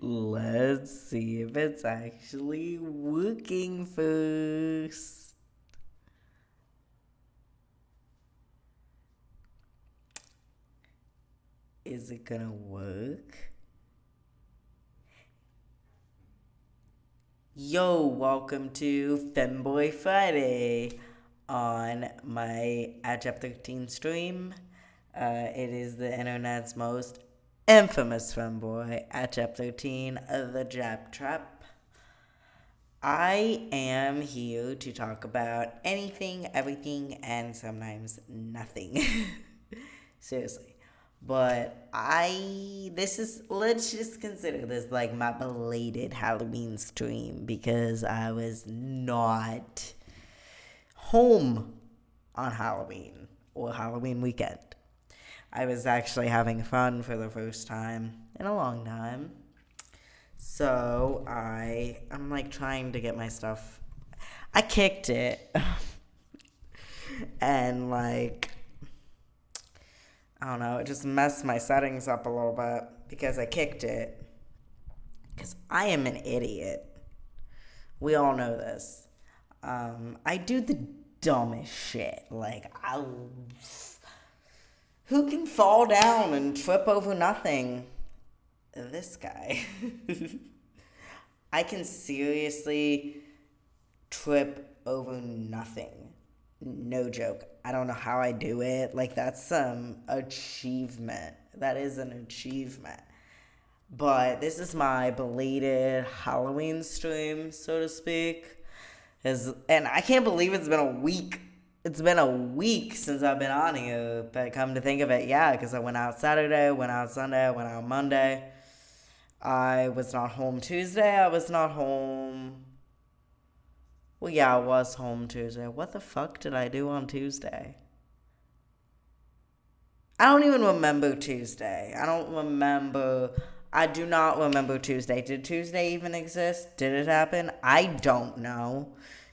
Let's see if it's actually working first. Is it gonna work? Yo, welcome to Femboy Friday on my at Chapter 13 stream. It is the internet's most infamous femboy at Chapter 13, the Jab Trap. I am here to talk about anything, everything, and sometimes nothing. Seriously. But let's just consider this like my belated Halloween stream because I was not home on Halloween or Halloween weekend. I was actually having fun for the first time in a long time. So I'm like trying to get my stuff. I kicked it. And like I don't know, it just messed my settings up a little bit because I kicked it. Because I am an idiot. We all know this. I do the dumbest shit. Like, who can fall down and trip over nothing? This guy. I can seriously trip over nothing. No joke. I don't know how I do it. Like, that's some achievement. That is an achievement. But this is my belated Halloween stream, so to speak. And I can't believe it's been a week. It's been a week since I've been on here. But come to think of it, yeah, because I went out Saturday, went out Sunday, went out Monday. I was not home Tuesday. I was not home. Well, yeah, I was home Tuesday. What the fuck did I do on Tuesday? I don't even remember Tuesday. I do not remember Tuesday. Did Tuesday even exist? Did it happen? I don't know.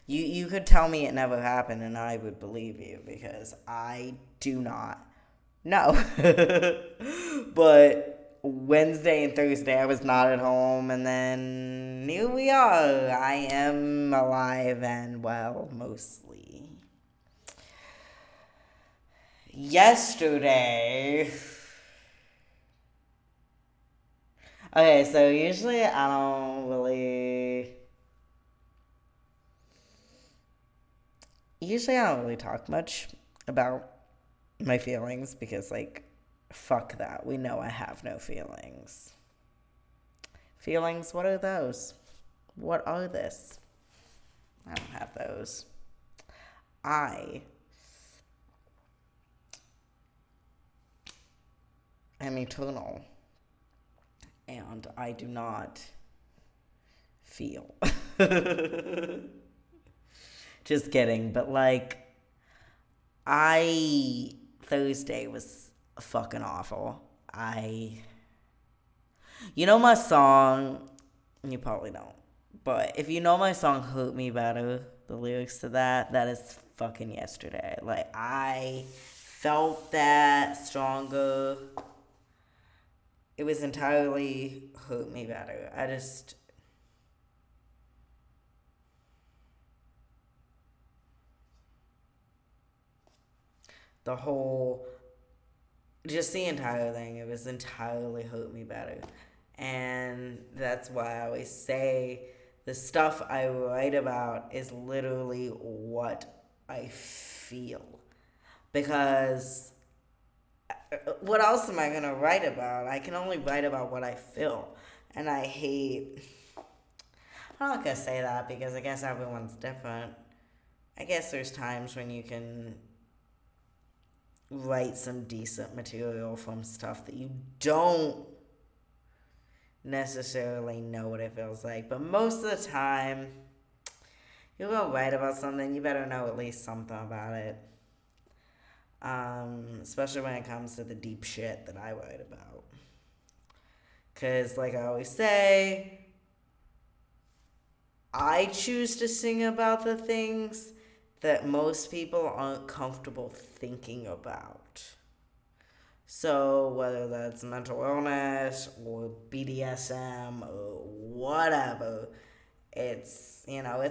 You could tell me it never happened and I would believe you because I do not know. But Wednesday and Thursday I was not at home, and then here we are. I am alive and well, mostly. Yesterday. Okay, so usually I don't really. Usually I don't really talk much about my feelings because, like, fuck that. We know I have no feelings. Feelings, what are those? What are this? I don't have those. I am eternal. And I do not feel. Just kidding. But, like, Thursday was fucking awful. You know my song, you probably don't. But if you know my song Hurt Me Better, the lyrics to that is fucking yesterday. Like, I felt that stronger. It was entirely Hurt Me Better. The entire thing, it was entirely Hurt Me Better. And that's why I always say the stuff I write about is literally what I feel. Because what else am I going to write about? I can only write about what I feel. And I hate. I'm not going to say that because I guess everyone's different. I guess there's times when you can write some decent material from stuff that you don't necessarily know what it feels like. But most of the time, you're going to write about something, you better know at least something about it. Especially when it comes to the deep shit that I write about. Because, like I always say, I choose to sing about the things that most people aren't comfortable thinking about. So whether that's mental illness or BDSM or whatever, it's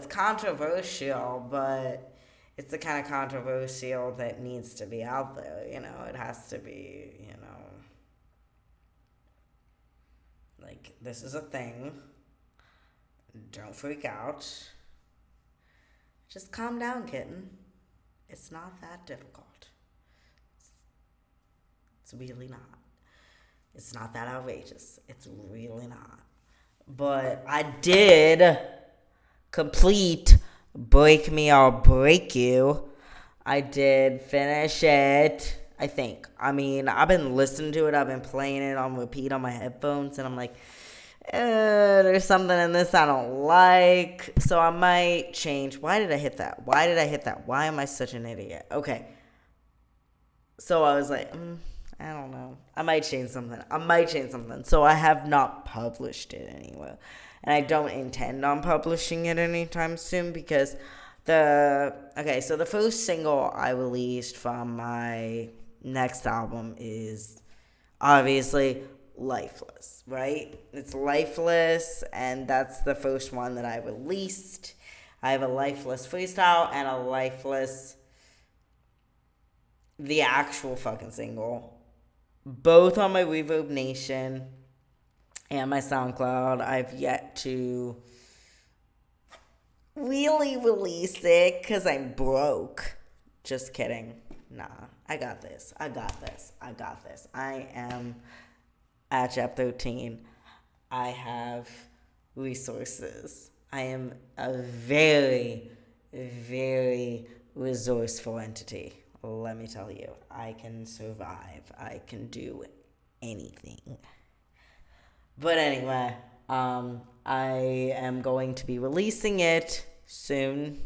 controversial, but it's the kind of controversial that needs to be out there. It has to be, like, this is a thing. Don't freak out. Just calm down, kitten. It's not that difficult. It's really not. It's not that outrageous. It's really not. But I did complete Break Me or Break You. I did finish it, I think. I mean, I've been listening to it. I've been playing it on repeat on my headphones. And I'm like, there's something in this I don't like. So I might change. Why did I hit that? Why am I such an idiot? Okay. So I was like, I don't know. I might change something. So I have not published it anywhere. And I don't intend on publishing it anytime soon because so the first single I released from my next album is obviously Lifeless, right? It's Lifeless, and that's the first one that I released. I have a Lifeless freestyle and a Lifeless, the actual fucking single, both on my Reverb Nation and my SoundCloud. I've yet to really release it because I'm broke. Just kidding. Nah, I got this. I am at Chapter 13. I have resources. I am a very, very resourceful entity. Let me tell you, I can survive. I can do anything. But anyway, I am going to be releasing it soon.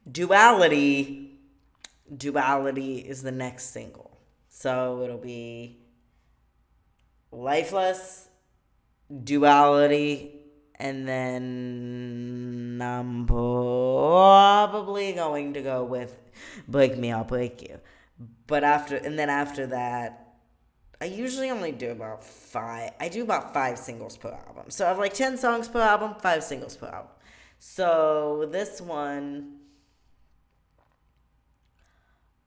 Duality is the next single. So it'll be Lifeless, Duality, and then I'm probably going to go with Break Me, I'll Break You. But after that, I usually only do about 5. I do about 5 singles per album. So I have like 10 songs per album, 5 singles per album. So this one,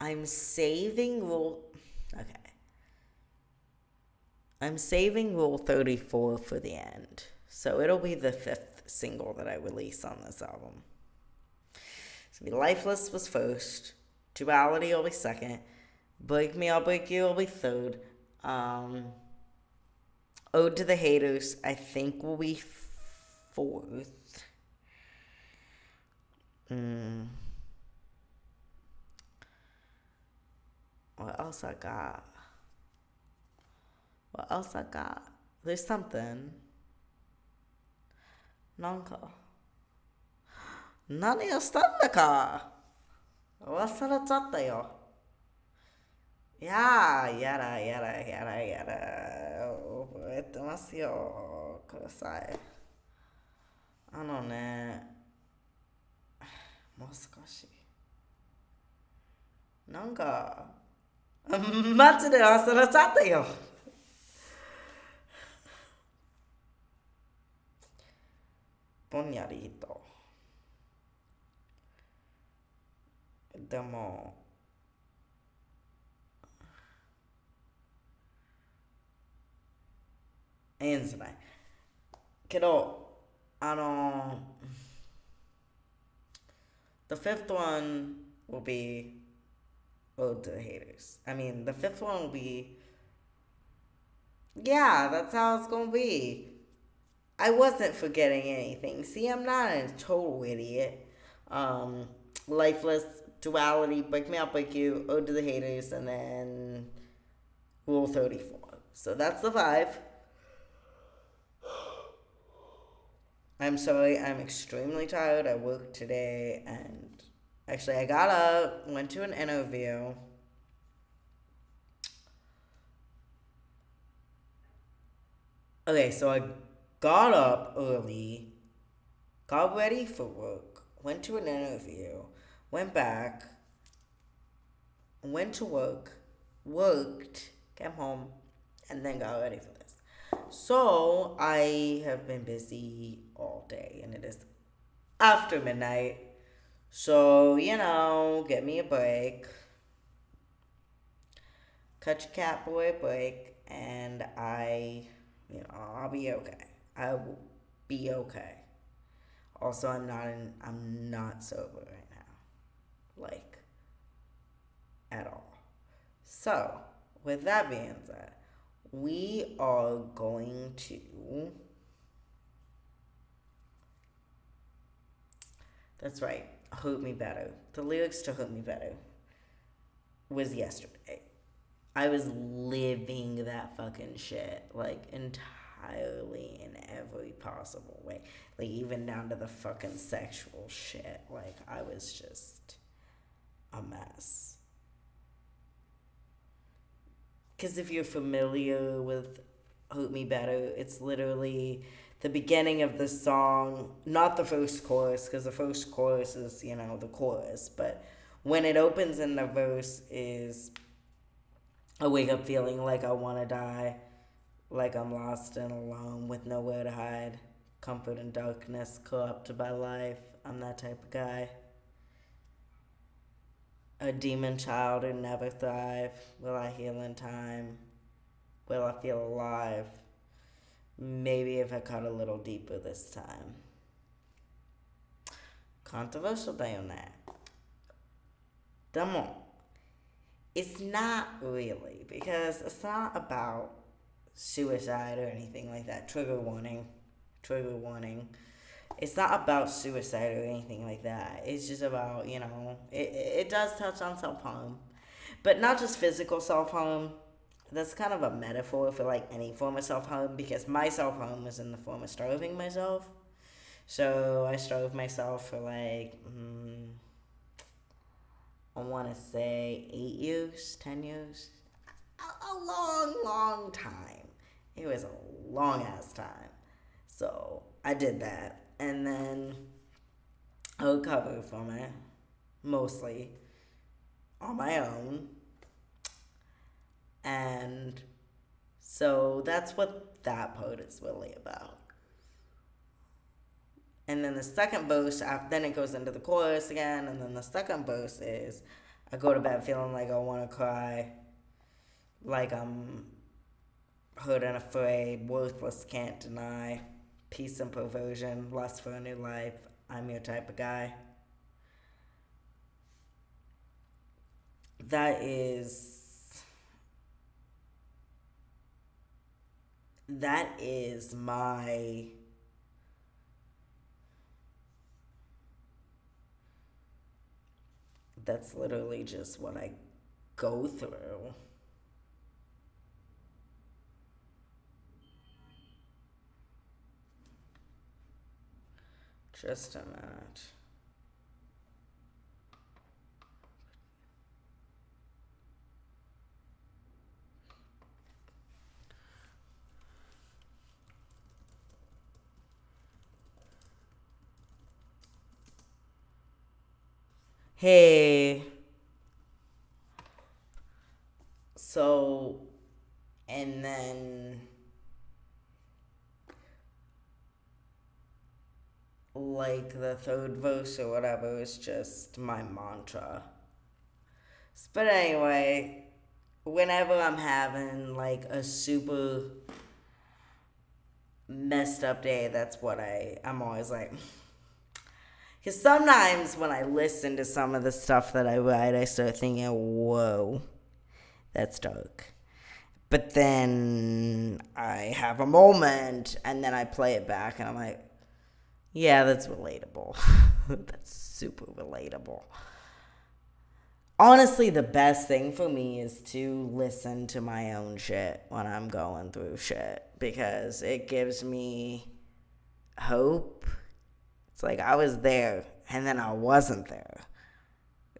I'm saving Rule 34 for the end. So it'll be the 5th single that I release on this album. So be Lifeless was first. Duality will be second. Break Me, I'll Break You will be third. Ode to the Haters, I think, will be 4th. What else I got? There's something. Naniをしたんだか忘れちゃったよ。やだ。覚えてますよ。ください。もう少し。なんか、マジで忘れちゃったよ。ぼんやりと。でも、いいんじゃないけど、the 5th one will be Ode to the Haters. I mean, the 5th one will be, yeah, that's how it's gonna be. I wasn't forgetting anything. See, I'm not a total idiot. Lifeless, Duality, Break Me, I'll Break You, Ode to the Haters, and then Rule 34. So that's the 5. I'm sorry, I'm extremely tired. I worked today, and actually I got up, went to an interview. Okay, so I got up early, got ready for work, went to an interview, went back, went to work, worked, came home, and then got ready for this. So I have been busy all day, and it is after midnight. So, give me a break. Cut your cat boy a break, and I'll be okay. I will be okay. Also, I'm not sober right now. Like, at all. So, with that being said, we are going to... That's right. Hurt Me Better. The lyrics to Hurt Me Better was yesterday. I was living that fucking shit, like, entirely in every possible way. Like, even down to the fucking sexual shit. Like, I was just a mess. Because if you're familiar with Hurt Me Better, it's literally the beginning of the song, not the first chorus, because the first chorus is, the chorus, but when it opens in the verse is... I wake up feeling like I want to die, like I'm lost and alone with nowhere to hide. Comfort in darkness, corrupted by life. I'm that type of guy. A demon child who never thrive. Will I heal in time? Will I feel alive? Maybe if I cut a little deeper this time. Controversial day on that. Dumb. It's not really, because it's not about suicide or anything like that. Trigger warning. It's not about suicide or anything like that. It's just about, it does touch on self-harm. But not just physical self-harm. That's kind of a metaphor for, like, any form of self-harm, because my self-harm was in the form of starving myself. So I starved myself for, like, I want to say 8 years, 10 years. A long, long time. It was a long-ass time. So I did that. And then I recovered from it, mostly, on my own. And so that's what that part is really about. And then the second verse, then it goes into the chorus again, and then the second verse is, I go to bed feeling like I want to cry, like I'm hurt and afraid, worthless, can't deny, peace and perversion, lust for a new life, I'm your type of guy. That is my... That's literally just what I go through. Just a minute. Hey. So, and then, like, the third verse or whatever is just my mantra. But anyway, whenever I'm having, like, a super messed up day, that's what I'm always like... Because sometimes when I listen to some of the stuff that I write, I start thinking, whoa, that's dark. But then I have a moment, and then I play it back, and I'm like, yeah, that's relatable. That's super relatable. Honestly, the best thing for me is to listen to my own shit when I'm going through shit, because it gives me hope. It's like I was there, and then I wasn't there.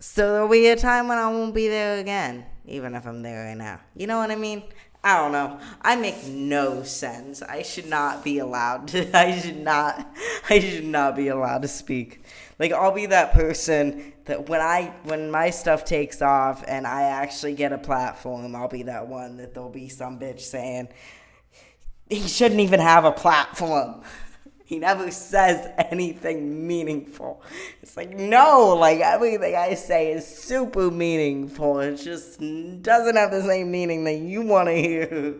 So there'll be a time when I won't be there again, even if I'm there right now. You know what I mean? I don't know. I make no sense. I should not be allowed to. I should not be allowed to speak. Like, I'll be that person that when my stuff takes off and I actually get a platform, I'll be that one that there'll be some bitch saying, he shouldn't even have a platform. He never says anything meaningful. It's like, no, like, everything I say is super meaningful. It just doesn't have the same meaning that you want to hear.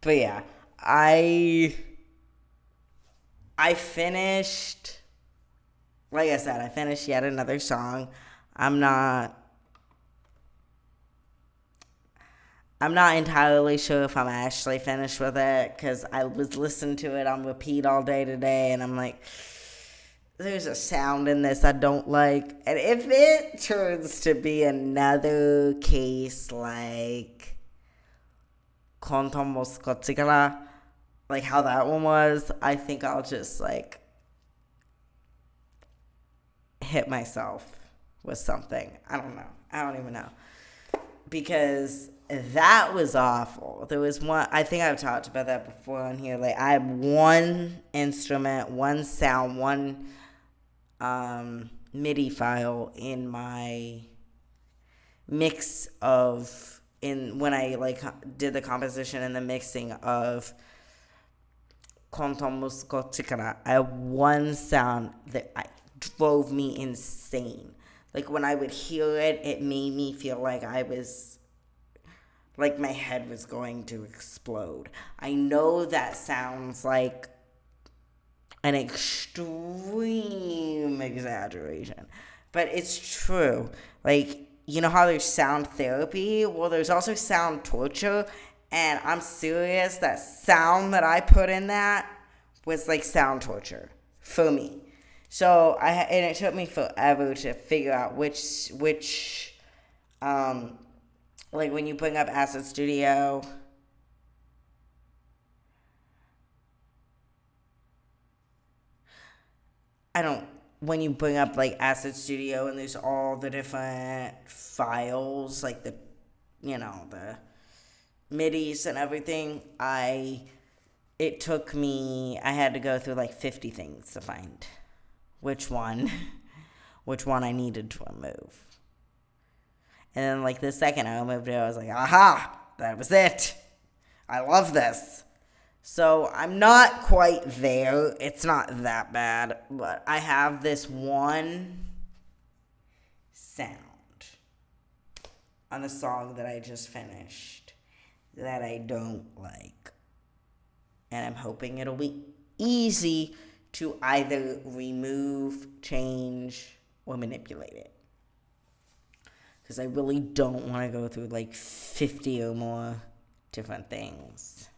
But yeah, I finished, like I said, I finished yet another song. I'm not entirely sure if I'm actually finished with it, because I was listening to it on repeat all day today, and I'm like, there's a sound in this I don't like. And if it turns to be another case like Kontomo Skotsigara, like how that one was, I think I'll just like hit myself with something. I don't know. I don't even know. Because that was awful. There was one, I think I've talked about that before on here. Like, I had one instrument, one sound, one MIDI file in my mix of, when I like did the composition and the mixing of Konton Musuko Chikara. I had one sound that drove me insane. Like, when I would hear it, it made me feel like I was, like my head was going to explode. I know that sounds like an extreme exaggeration, but it's true. Like, you know how there's sound therapy? Well, there's also sound torture, and I'm serious, that sound that I put in that was like sound torture for me. So, and it took me forever to figure out which like when you bring up Acid Studio, when you bring up like Acid Studio and there's all the different files, like the MIDIs and everything, I had to go through like 50 things to find which one I needed to remove. And then, like, the second I removed it, I was like, aha, that was it. I love this. So, I'm not quite there. It's not that bad. But I have this one sound on the song that I just finished that I don't like. And I'm hoping it'll be easy to either remove, change, or manipulate it. Because I really don't want to go through like 50 or more different things.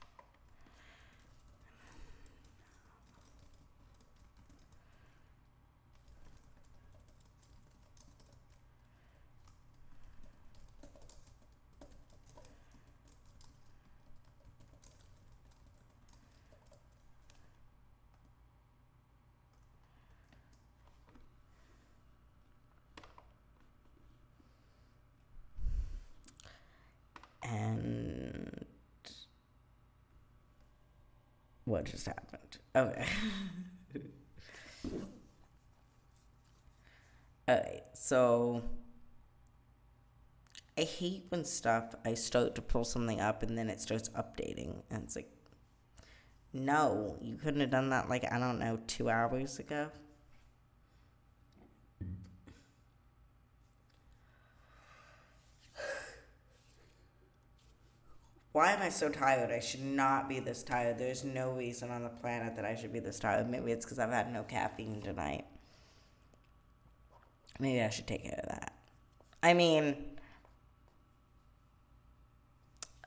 And what just happened? Okay. Alright, so I hate when I start to pull something up and then it starts updating. And it's like, no, you couldn't have done that like, I don't know, 2 hours ago? Why am I so tired? I should not be this tired. There's no reason on the planet that I should be this tired. Maybe it's because I've had no caffeine tonight. Maybe I should take care of that. I mean,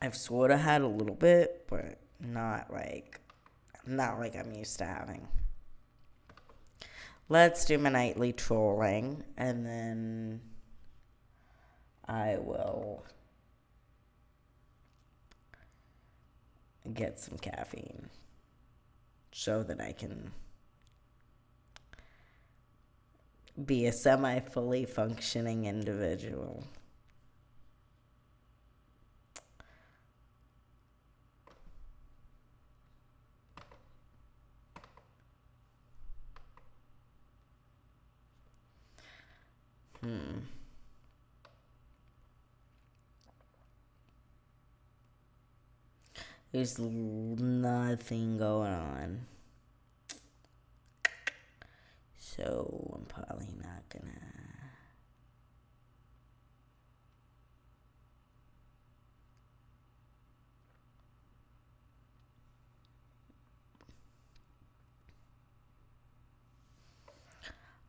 I've sort of had a little bit, but not like I'm used to having. Let's do my nightly trolling, and then I will get some caffeine so that I can be a semi-fully functioning individual. There's nothing going on. So I'm probably not gonna.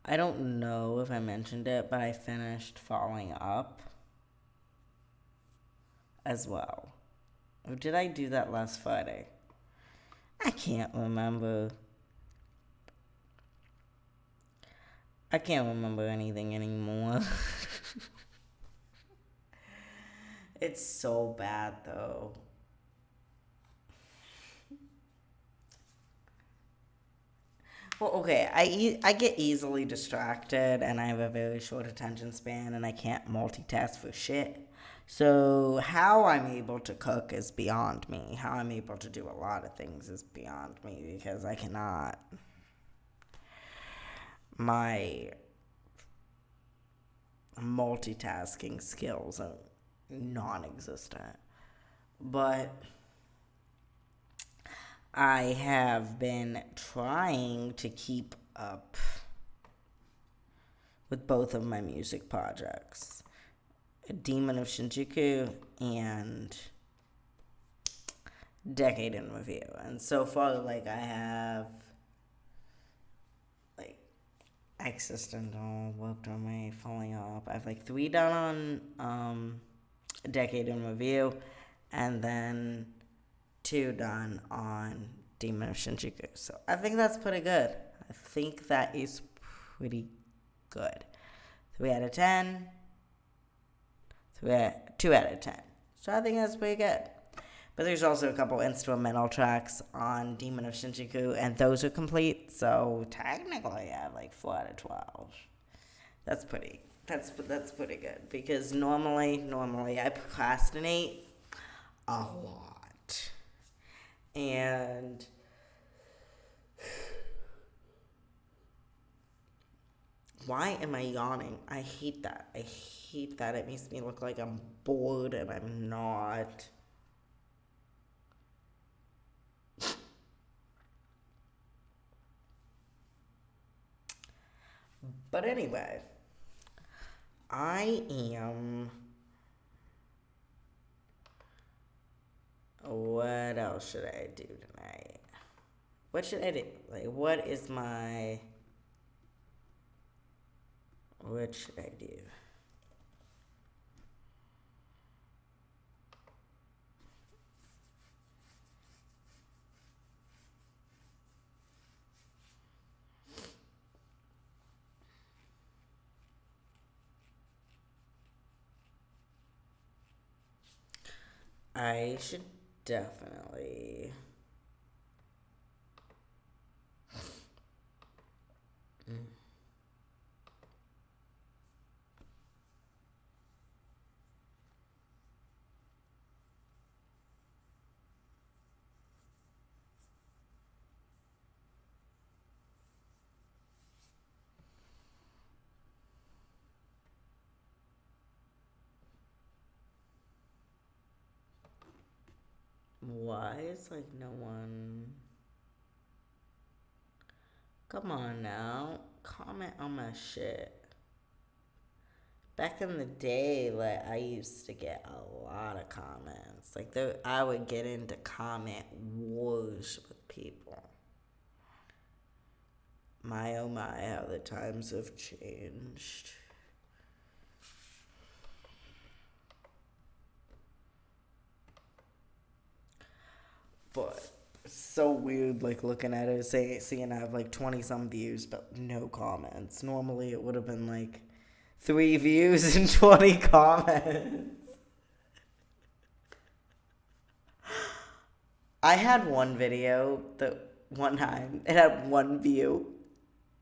I don't know if I mentioned it, but I finished Falling Up as well. Or did I do that last Friday? I can't remember. I can't remember anything anymore. It's so bad, though. Well, okay, I get easily distracted, and I have a very short attention span, and I can't multitask for shit. So how I'm able to cook is beyond me. How I'm able to do a lot of things is beyond me because I cannot. My multitasking skills are non-existent. But I have been trying to keep up with both of my music projects, Demon of Shinjuku and Decade in Review. And so far, like, I have, like, Existential, Worked on My Falling Up. I have, like, 3 done on Decade in Review, and then 2 done on Demon of Shinjuku. So I think that's pretty good. I think that is pretty good. 3 out of 10. 2 out of 10. So I think that's pretty good. But there's also a couple instrumental tracks on Demon of Shinjuku, and those are complete. So technically, I have like 4 out of 12. That's pretty good because normally I procrastinate a lot. And why am I yawning? I hate that. It makes me look like I'm bored and I'm not. But anyway, I am. What else should I do tonight? What should I do? Like, what should I do? I should definitely. Why is like no one? Come on now, comment on my shit. Back in the day, like, I used to get a lot of comments. Like, I would get into comment wars with people. My oh my, how the times have changed. But it's so weird, like, looking at it, seeing I have, like, 20-some views, but no comments. Normally, it would have been, like, 3 views and 20 comments. I had one video that one time, it had 1 view,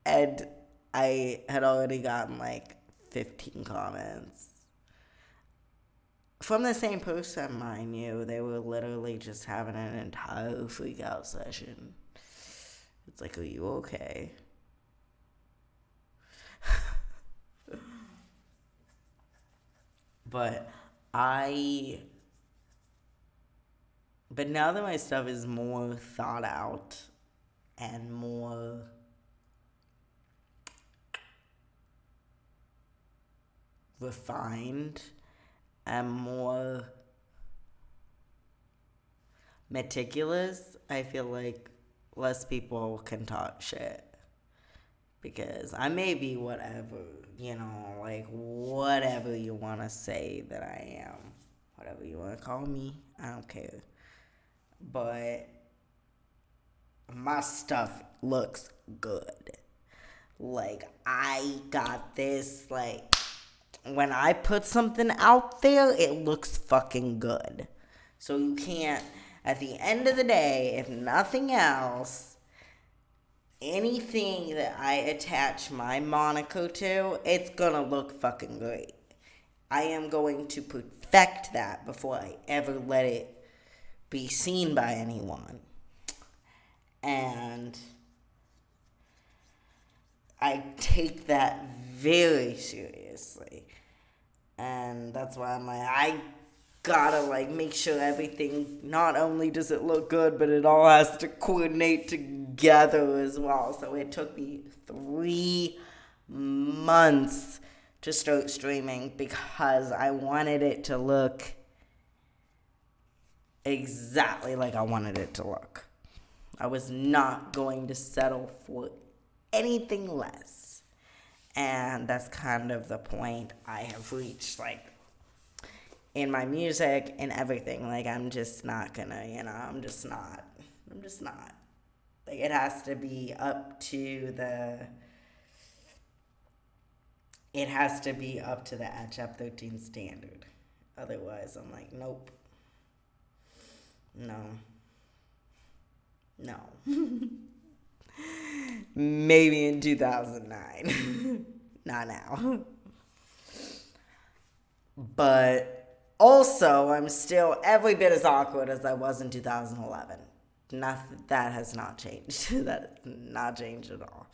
and I had already gotten, like, 15 comments. From the same person, mind you, they were literally just having an entire freak out session. It's like, are you okay? But but now that my stuff is more thought out and more refined and more meticulous, I feel like less people can talk shit. Because I may be whatever, like whatever you want to say that I am. Whatever you want to call me, I don't care. But my stuff looks good. Like, I got this, like, when I put something out there, it looks fucking good. So you can't, at the end of the day, if nothing else, anything that I attach my moniker to, it's gonna look fucking great. I am going to perfect that before I ever let it be seen by anyone. And I take that very seriously. And that's why I'm like, I gotta, like, make sure everything, not only does it look good, but it all has to coordinate together as well. So it took me 3 months to start streaming because I wanted it to look exactly like I wanted it to look. I was not going to settle for anything less. And that's kind of the point I have reached, like, in my music and everything. Like, I'm just not gonna, I'm just not. Like, it has to be up to the Etch-Up 13 standard. Otherwise, I'm like, nope. No. Maybe in 2009. Not now. But also, I'm still every bit as awkward as I was in 2011. That has not changed. That has not changed at all.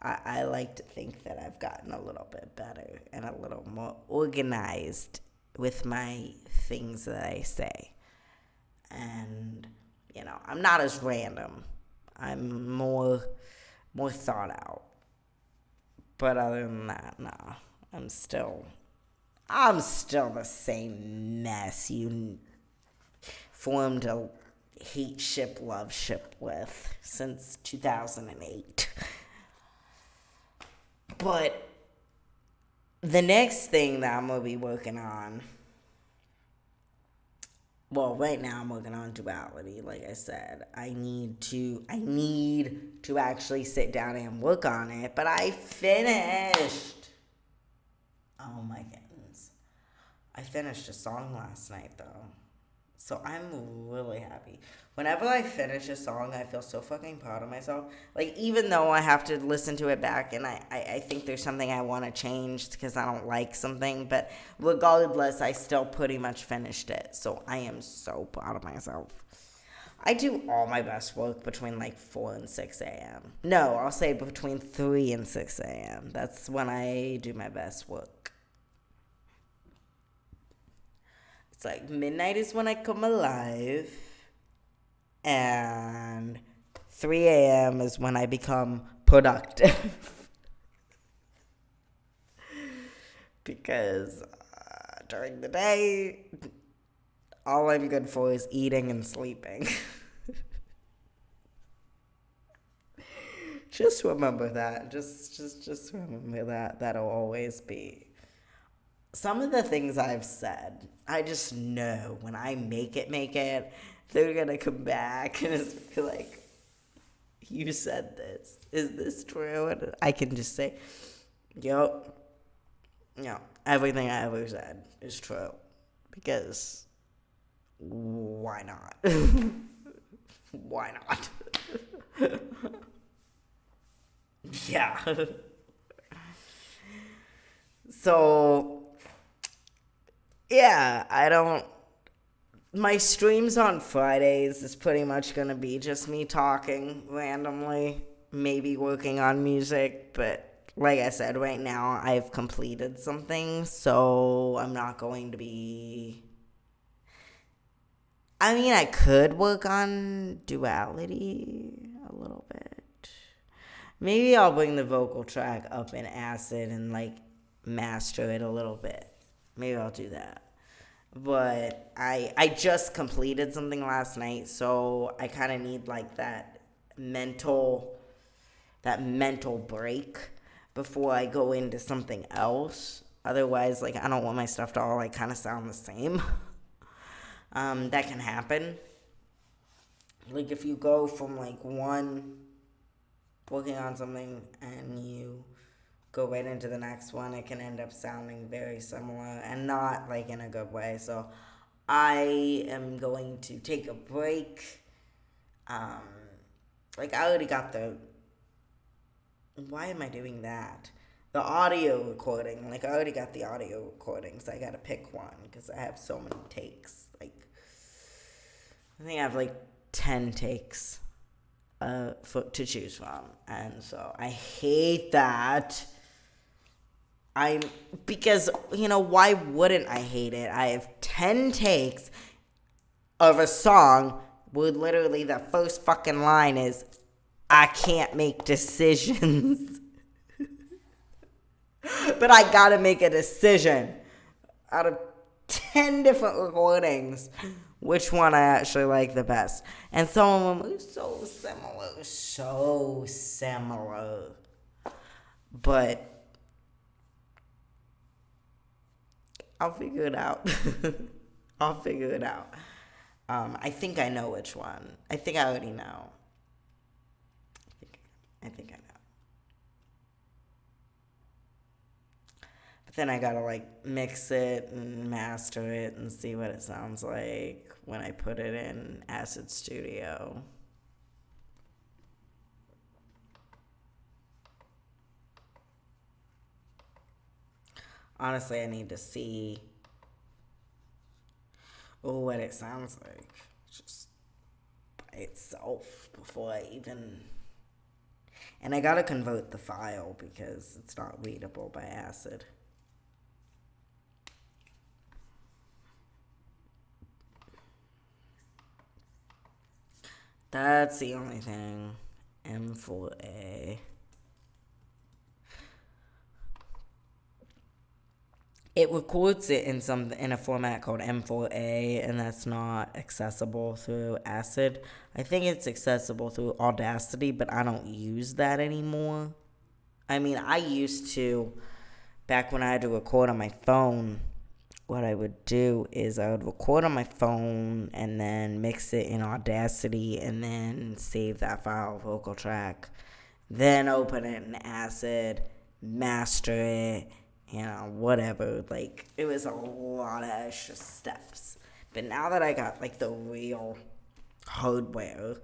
I like to think that I've gotten a little bit better and a little more organized with my things that I say. And, I'm not as random. I'm more thought out. But other than that, no. I'm still the same mess you formed a hate ship, love ship with since 2008. But the next thing that I'm going to be working on, well, right now I'm working on duality, like I said. I need to actually sit down and work on it, but I finished. Oh my goodness. I finished a song last night, though. So I'm really happy. Whenever I finish a song, I feel so fucking proud of myself. Like, even though I have to listen to it back and I think there's something I want to change because I don't like something. But regardless, I still pretty much finished it. So I am so proud of myself. I do all my best work between like 4 and 6 a.m. No, I'll say between 3 and 6 a.m. That's when I do my best work. It's like midnight is when I come alive, and 3 a.m. is when I become productive. Because during the day, all I'm good for is eating and sleeping. Just remember that. Just remember that. That'll always be. Some of the things I've said, I just know when I make it, they're going to come back and it's be like, you said this. Is this true? And I can just say, yup. No, everything I ever said is true. Because why not? Why not? Yeah. So, yeah, my streams on Fridays is pretty much going to be just me talking randomly, maybe working on music, but like I said, right now I've completed something, so I'm not going to be. I mean, I could work on duality a little bit. Maybe I'll bring the vocal track up in Acid and like master it a little bit. Maybe I'll do that. But I just completed something last night, so I kind of need like mental that mental break before I go into something else. Otherwise, like, I don't want my stuff to all like kind of sound the same. That can happen. Like, if you go from like one working on something and you go right into the next one, it can end up sounding very similar and not like in a good way. So I am going to take a break. Like, I already got the. Why am I doing that? The audio recording. Like, I already got the audio recording, so I gotta pick one because I have so many takes. Like, I think I have like 10 takes to choose from, and so I hate that. Because, why wouldn't I hate it? I have 10 takes of a song where literally the first fucking line is, I can't make decisions. But I gotta make a decision. Out of 10 different recordings, which one I actually like the best. And some of them are so similar. But I'll figure it out. I think I know which one. I think I already know. I think I know. But then I gotta like mix it and master it and see what it sounds like when I put it in Acid Studio. Honestly, I need to see what it sounds like just by itself before I even. And I gotta convert the file because it's not readable by Acid. That's the only thing. M4A. It records it in a format called M4A, and that's not accessible through Acid. I think it's accessible through Audacity, but I don't use that anymore. I mean, I used to, back when I had to record on my phone. What I would do is I would record on my phone and then mix it in Audacity and then save that file, vocal track, then open it in Acid, master it, whatever. Like, it was a lot of extra steps. But now that I got, like, the real hardware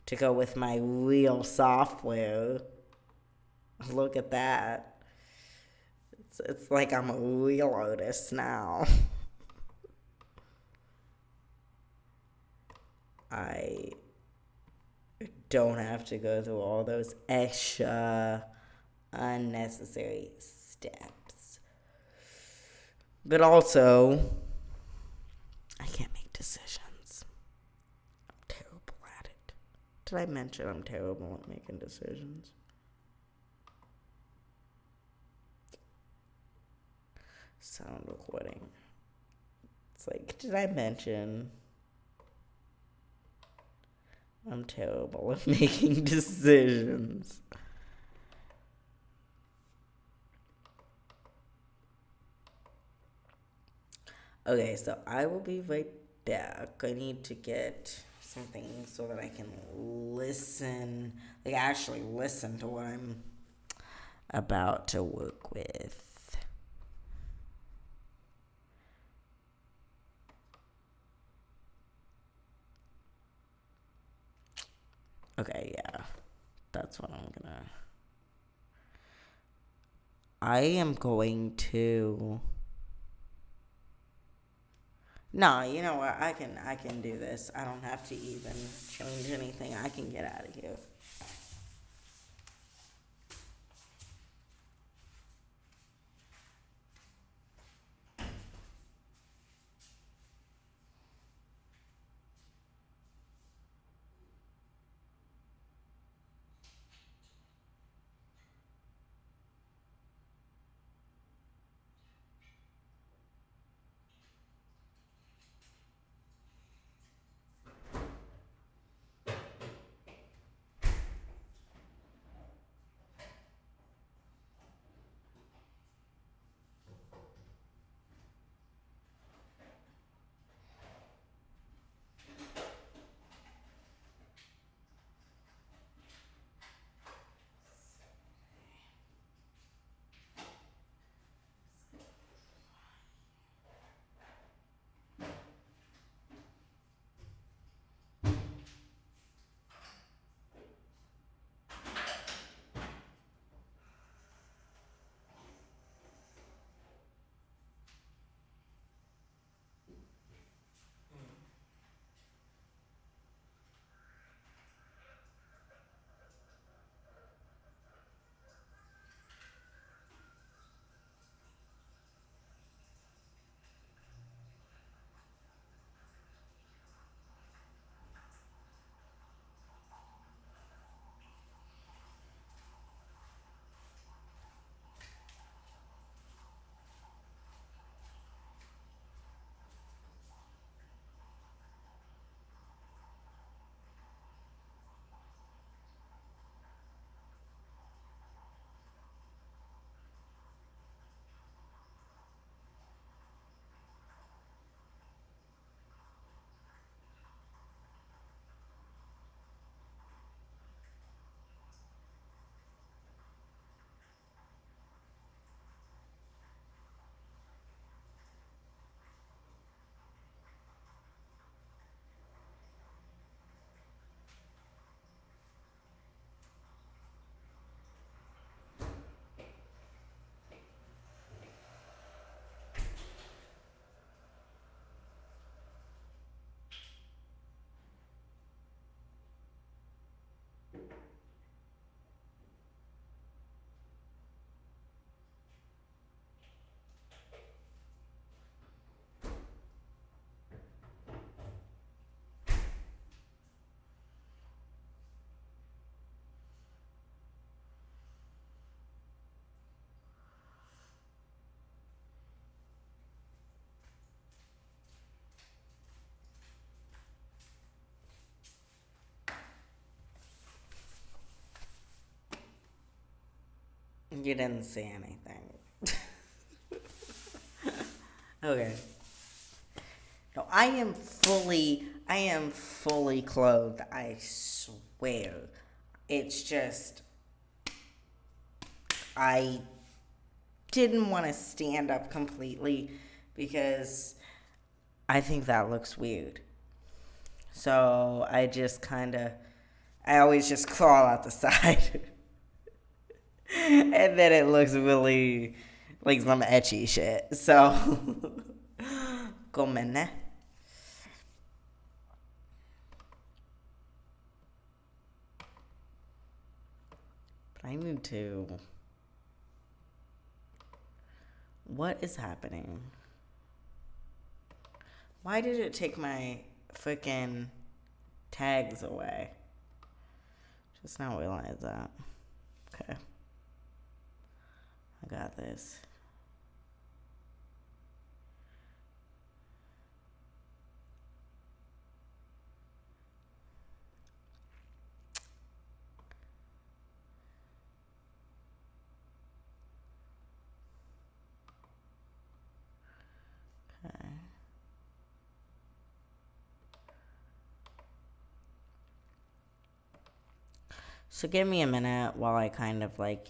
to go with my real software, look at that. It's like I'm a real artist now. I don't have to go through all those extra unnecessary steps. But also, I can't make decisions. I'm terrible at it. Did I mention I'm terrible at making decisions? Sound recording. It's like, did I mention I'm terrible at making decisions? Okay, so I will be right back. I need to get something so that I can listen, like actually listen to what I'm about to work with. Okay, yeah. That's what I'm gonna. I am going to. No, you know what? I can do this. I don't have to even change anything. I can get out of here. You didn't see anything. Okay. No, I am fully clothed, I swear. It's just, I didn't want to stand up completely because I think that looks weird. So I always just crawl out the side. And then it looks really like some etchy shit. So, come in. But I need to. What is happening? Why did it take my freaking tags away? Just now realize that. Okay. I got this. Okay. So give me a minute while I kind of like,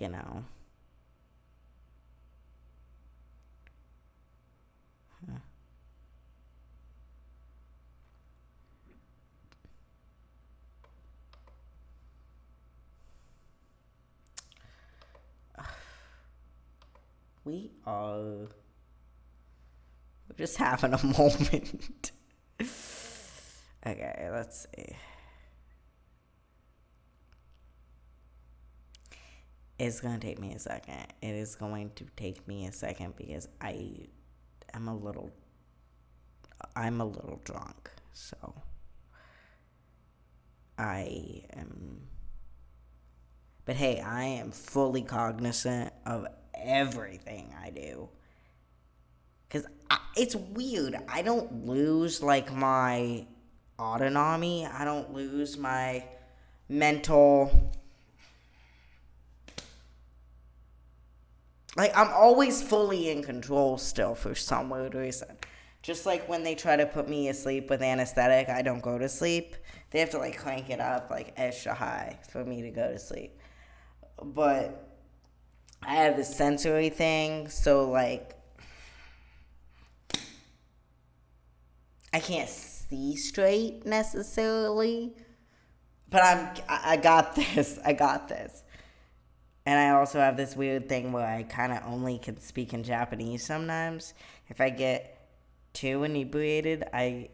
we're just having a moment. Okay, let's see. It's gonna take me a second. It is going to take me a second because I'm a little drunk, so I am. But hey, I am fully cognizant of everything I do. Because it's weird. I don't lose, like, my autonomy. I don't lose my mental. Like, I'm always fully in control still for some weird reason. Just like when they try to put me asleep with anesthetic, I don't go to sleep. They have to, like, crank it up, like, extra high for me to go to sleep. But I have this sensory thing, so, like, I can't see straight necessarily. But I got this. I got this. And I also have this weird thing where I kind of only can speak in Japanese sometimes. If I get too inebriated, I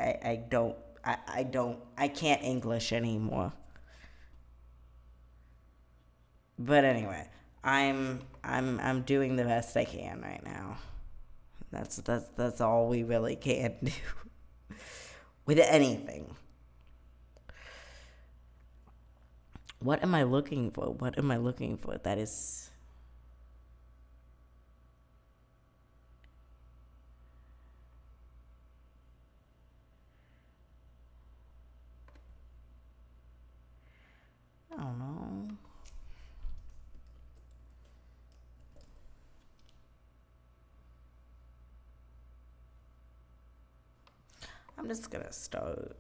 can't English anymore. But anyway, I'm doing the best I can right now. That's all we really can do with anything. What am I looking for? What am I looking for? That is. I don't know. I'm just gonna start.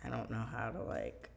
I don't know how to, like.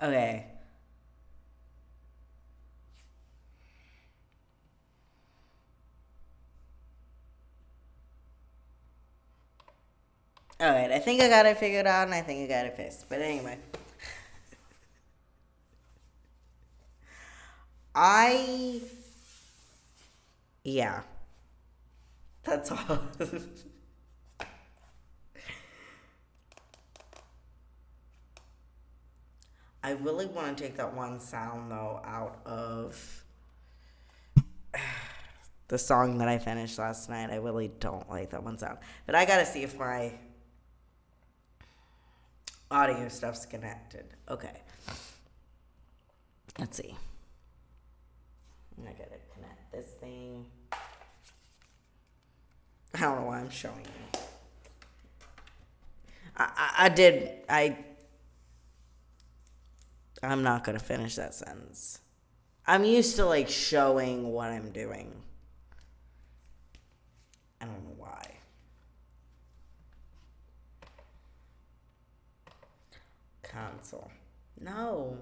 Okay. Alright, I think I got it figured out and I think I got it fixed. But anyway. Yeah. That's all. I really want to take that one sound, though, out of the song that I finished last night. I really don't like that one sound. But I gotta see if my audio stuff's connected. Okay. Let's see. I gotta connect this thing. I don't know why I'm showing you. I'm not gonna finish that sentence. I'm used to, like, showing what I'm doing. I don't know why. Console. No.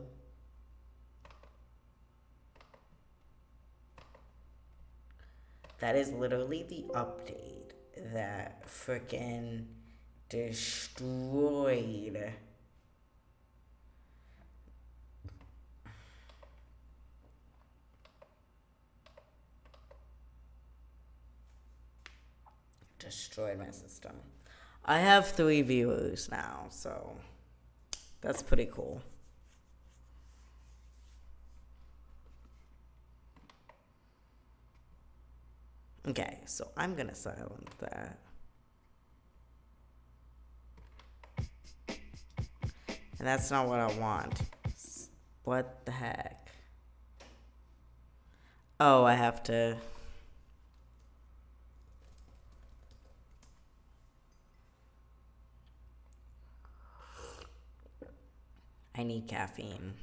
That is literally the update that frickin' destroyed my system. I have 3 viewers now, so that's pretty cool. Okay, so I'm gonna silence that. And that's not what I want. What the heck? Oh, I have to... I need caffeine.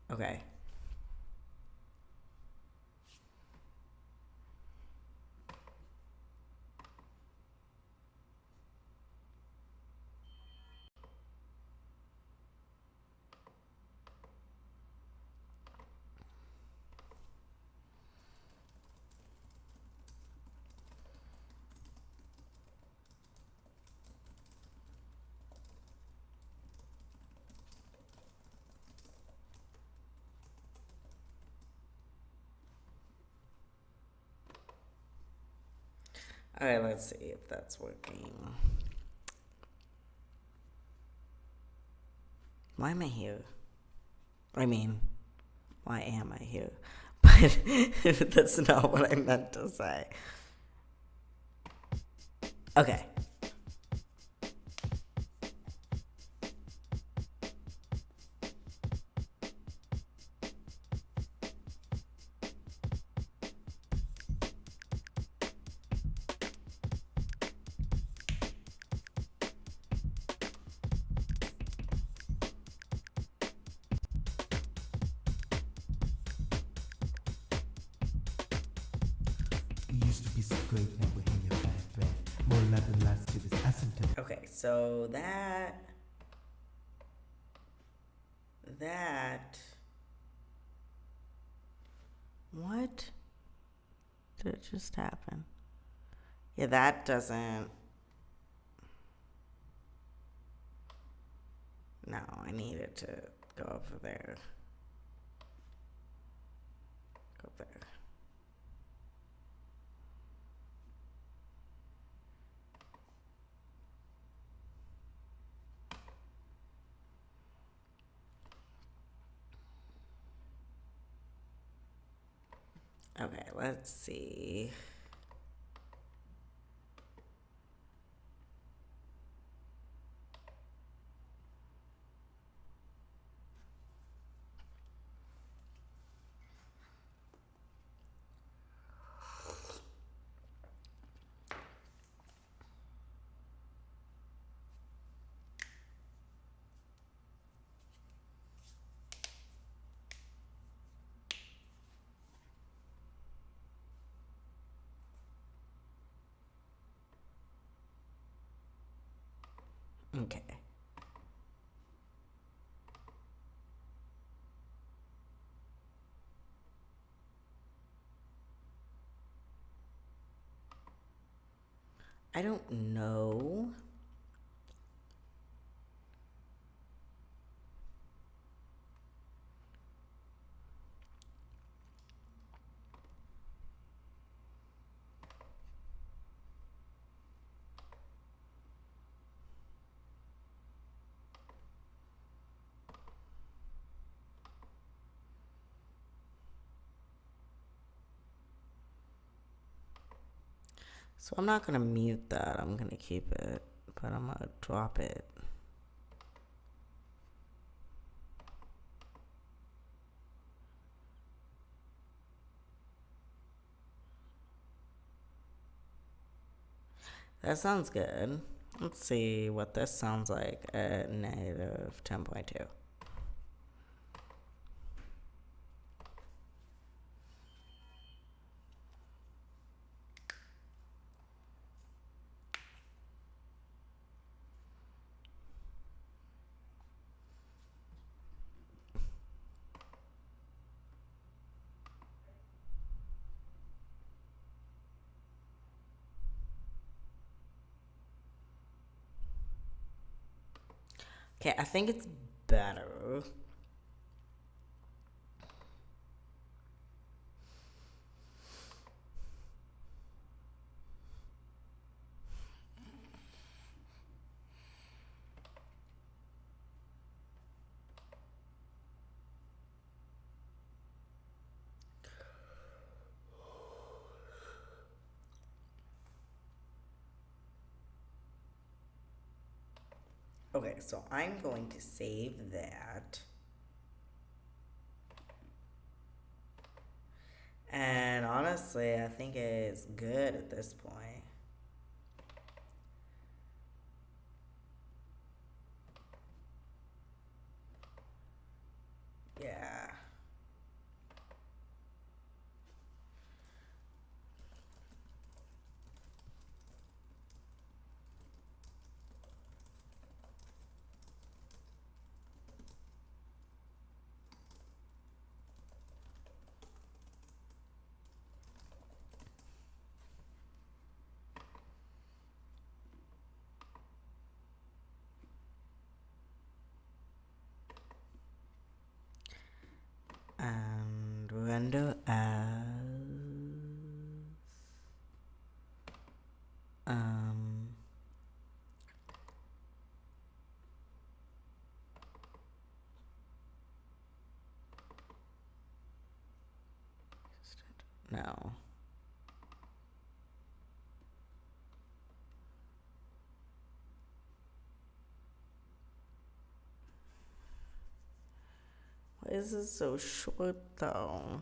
Okay. Alright, let's see if that's working. Why am I here? I mean, why am I here? But that's not what I meant to say. Okay. Okay, so that what did just happen? Yeah, that doesn't. No, I need it to go over there. Go there. Okay, let's see. Okay. I don't know. So I'm not going to mute that. I'm going to keep it, but I'm going to drop it. That sounds good. Let's see what this sounds like at negative 10.2. Okay, I think it's better. Okay, so I'm going to save that. And honestly, I think it's good at this point. Yeah. And render as no. Why is this so short though?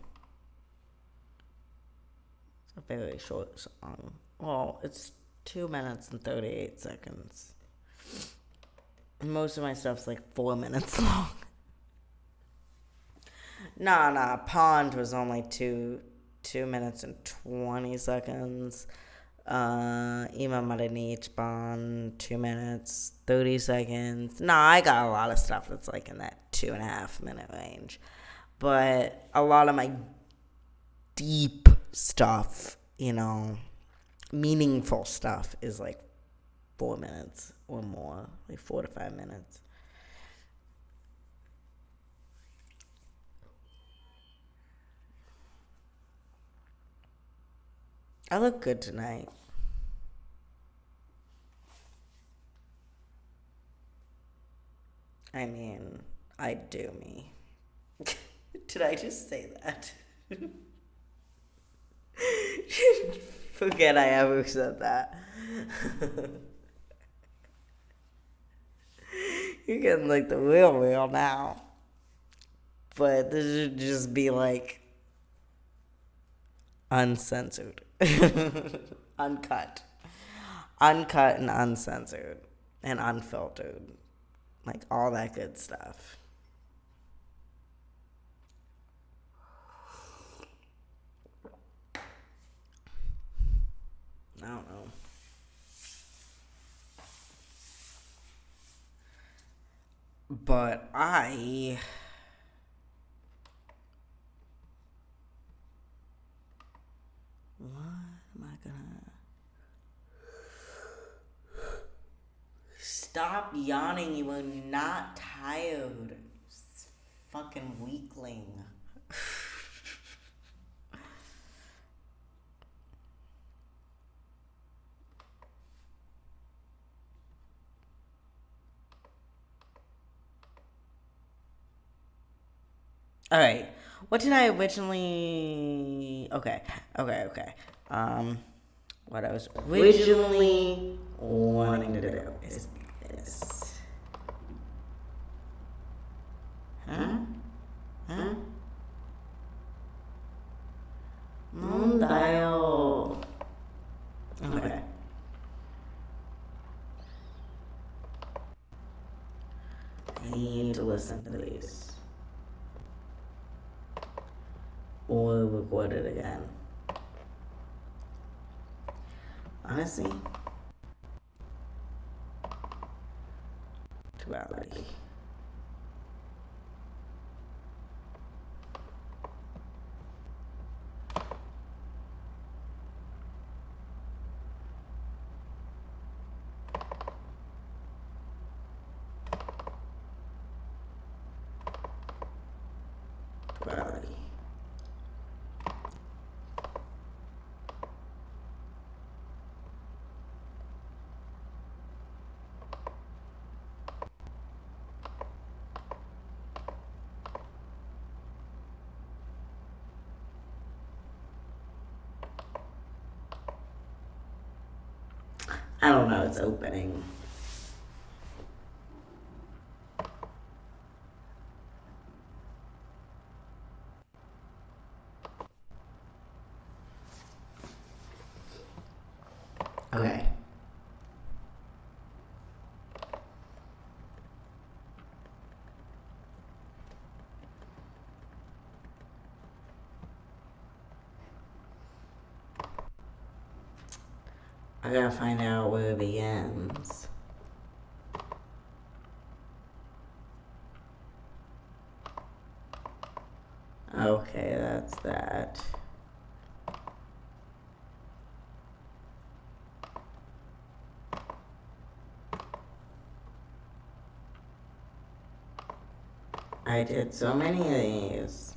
It's a very short song. Well, it's 2 minutes and 38 seconds. Most of my stuff's like 4 minutes long. Nah, Pond was only 2 minutes and 20 seconds. MIDNIGHT Bond, 2 minutes, 30 seconds. Nah, I got a lot of stuff that's like in that 2.5 minute range. But a lot of my deep stuff, meaningful stuff is like 4 minutes or more, like 4 to 5 minutes. I look good tonight. I mean, I do me. Did I just say that? Forget I ever said that. You're getting like the real now. But this should just be like uncensored. Uncut. Uncut and uncensored. And unfiltered. Like all that good stuff. I don't know. But what am I gonna... Stop yawning. You are not tired. Fucking weakling. All right. What did I originally? Okay. What I was originally wanting to do is this. Huh? Moon dial. Okay. I need to listen to these. Or record it again. Honestly, duality. Duality. I don't know, it's opening. Okay. I gotta find out where it begins. Okay, that's that. I did so many of these.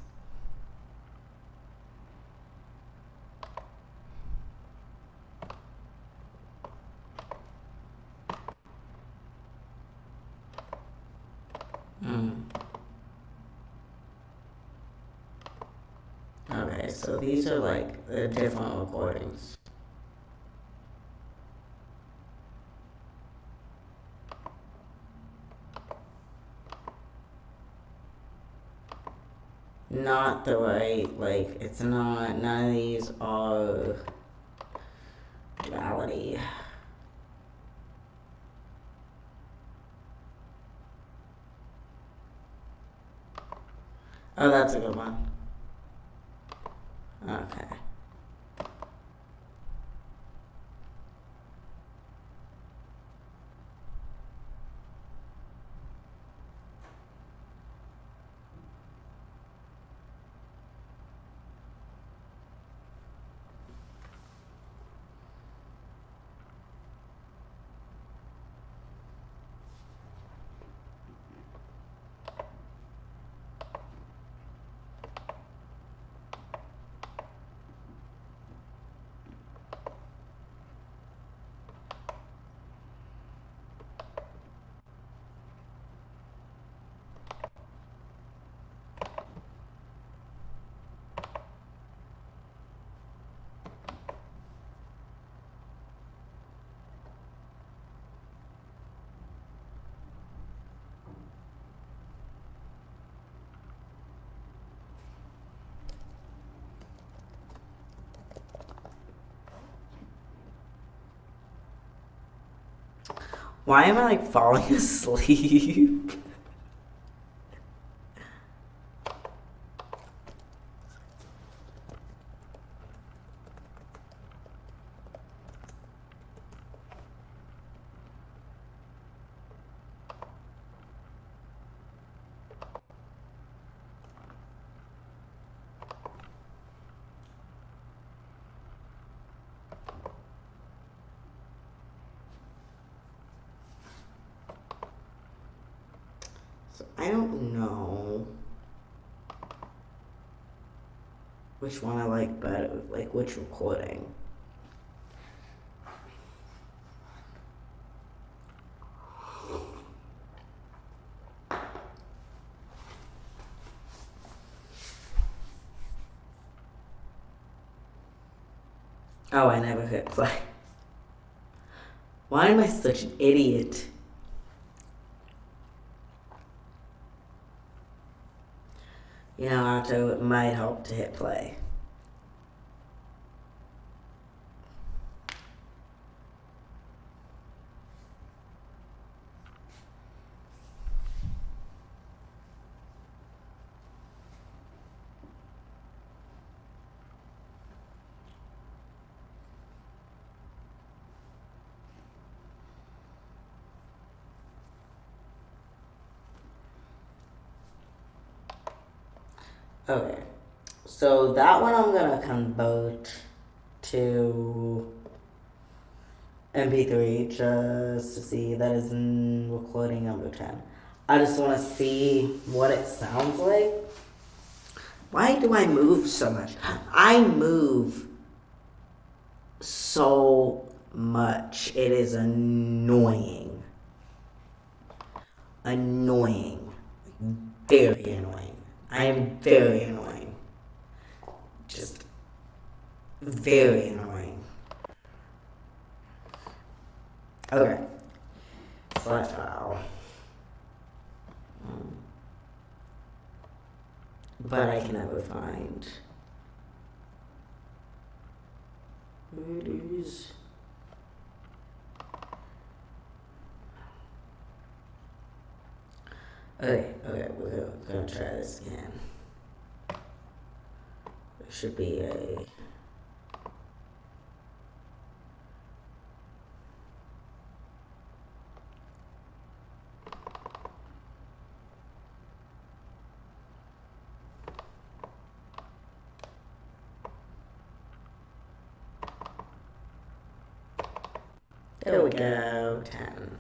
Okay, so these are like the different recordings. Not the right, like, it's not, none of these are duality. Oh, that's a good one. Okay. Why am I like falling asleep? So I don't know which one I like better, like which recording. Oh, I never hit play. Why am I such an idiot? You know, Otto, it might help to hit play. Okay, so that one I'm gonna convert to MP3 just to see. That is recording number 10. I just want to see what it sounds like. Why do I move so much? I move so much. It is annoying. Annoying. Very annoying. I am very annoying. Just very annoying. Okay. Flat file. But I can never find where it is. Okay, we're gonna try this again. There should be a... There we go, 10.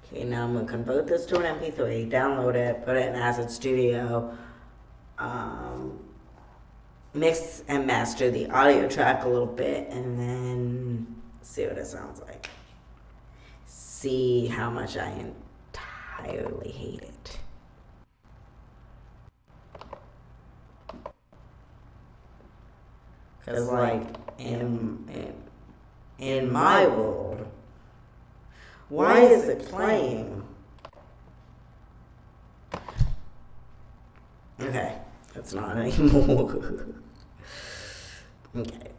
Okay, now I'm going to convert this to an MP3, download it, put it in Acid Studio, mix and master the audio track a little bit, and then see what it sounds like. See how much I entirely hate it. Because, like, in my world, why is it playing? Okay, it's not anymore. Okay.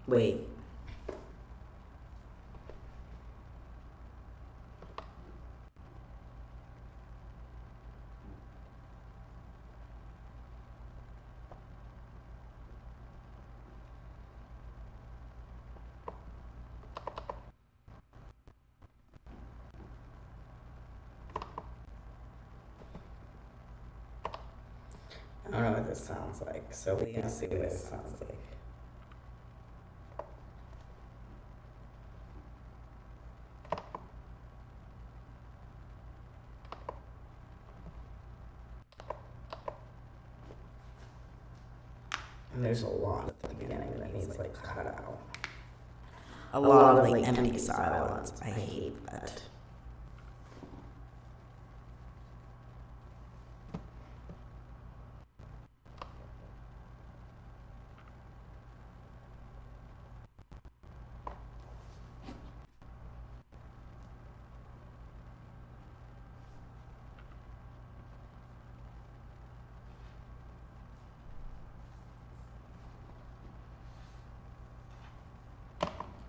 Wait. I don't know what this sounds like, so we can see what it sounds like. And there's a lot at the beginning that needs like cut out. A lot of like empty silence. I hate that.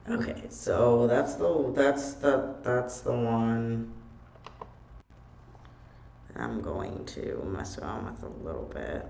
Okay, so that's the one. I'm going to mess around with a little bit.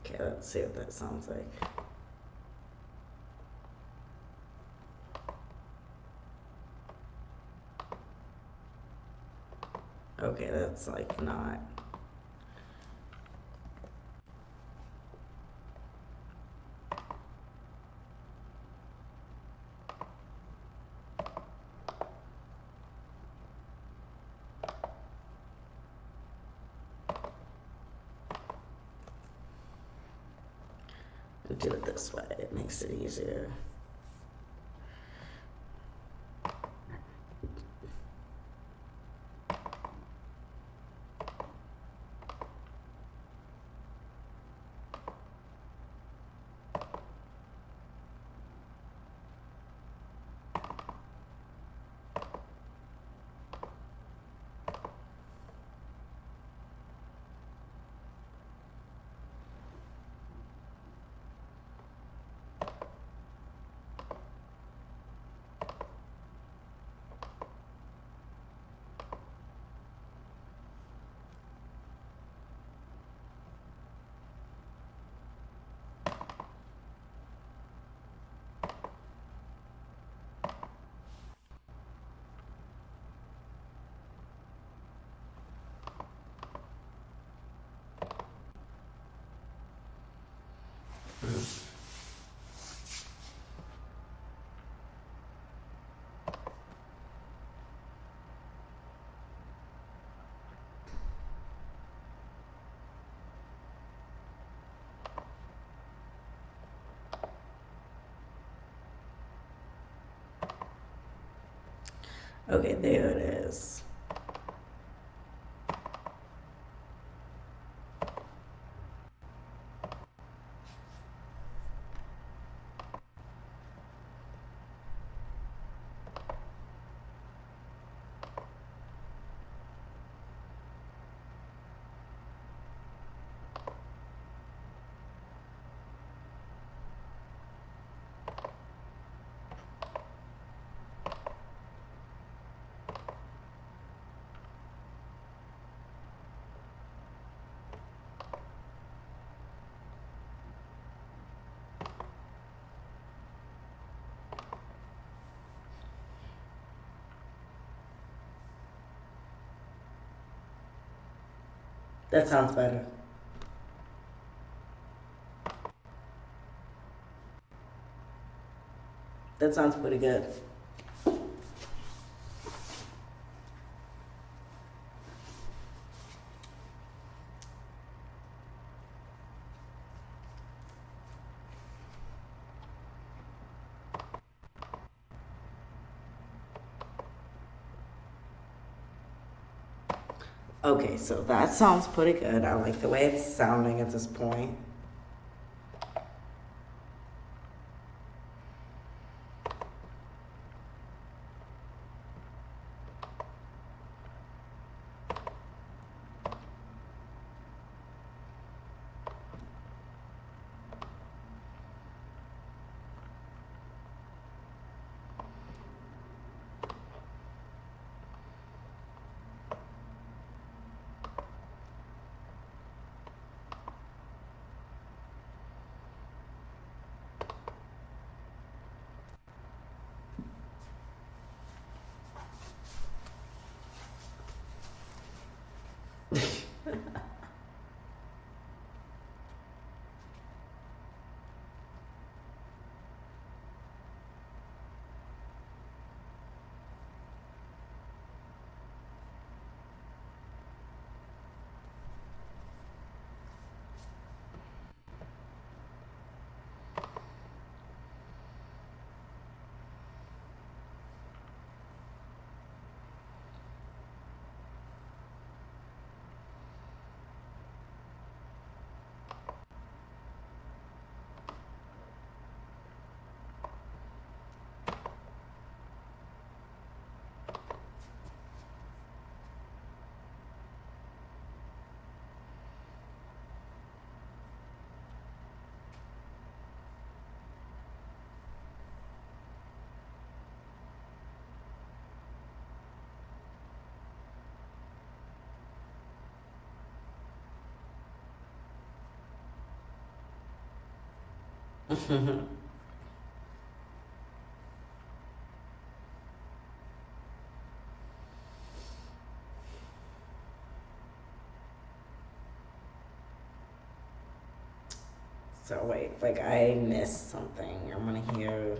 Okay, let's see what that sounds like. Okay, that's like not. Do it this way, it makes it easier. Okay, there it is. That sounds better. That sounds pretty good. Okay, so that sounds pretty good. I like the way it's sounding at this point. So wait, like I missed something. I'm gonna hear.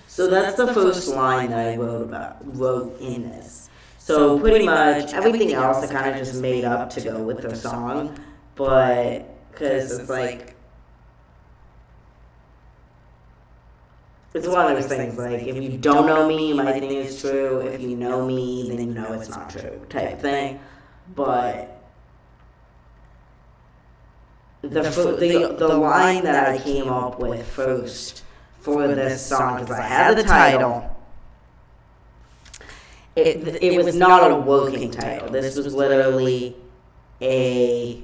So that's the first line that I wrote in this. So pretty much everything else I kind of just made up to go with the song, but because it's like it's one of those things like if you don't know me, you might think it's true. If you know me, then you know it's not true, type thing. But the line that I came up with first for this song, because I had the title. It was not a working title. This was literally a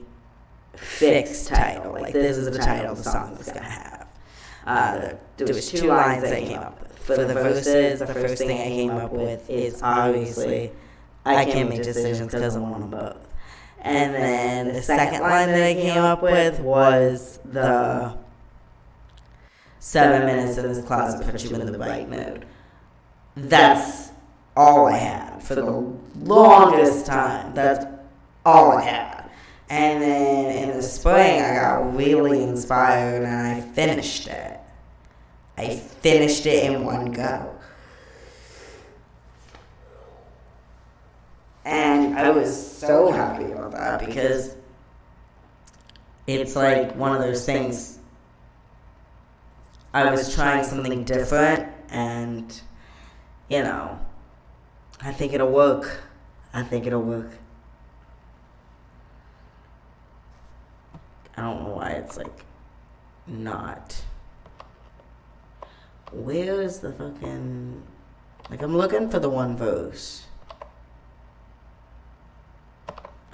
fixed title. Like, this is the title the song was going to have. There was two lines that I came up with. For the verses, the first thing I came up with is obviously, I can't make decisions because I want them both. And then the second line that I came up with was the 7 minutes in this closet put you in the right mood. That's all I had for the longest time. That's all I had. And then in the spring, I got really inspired and I finished it. I finished it in one go. And I was so happy about that because it's like one of those things. I was trying something different and, you know, I think it'll work. I think it'll work. I don't know why it's like not. Where is the fucking, like, I'm looking for the one verse.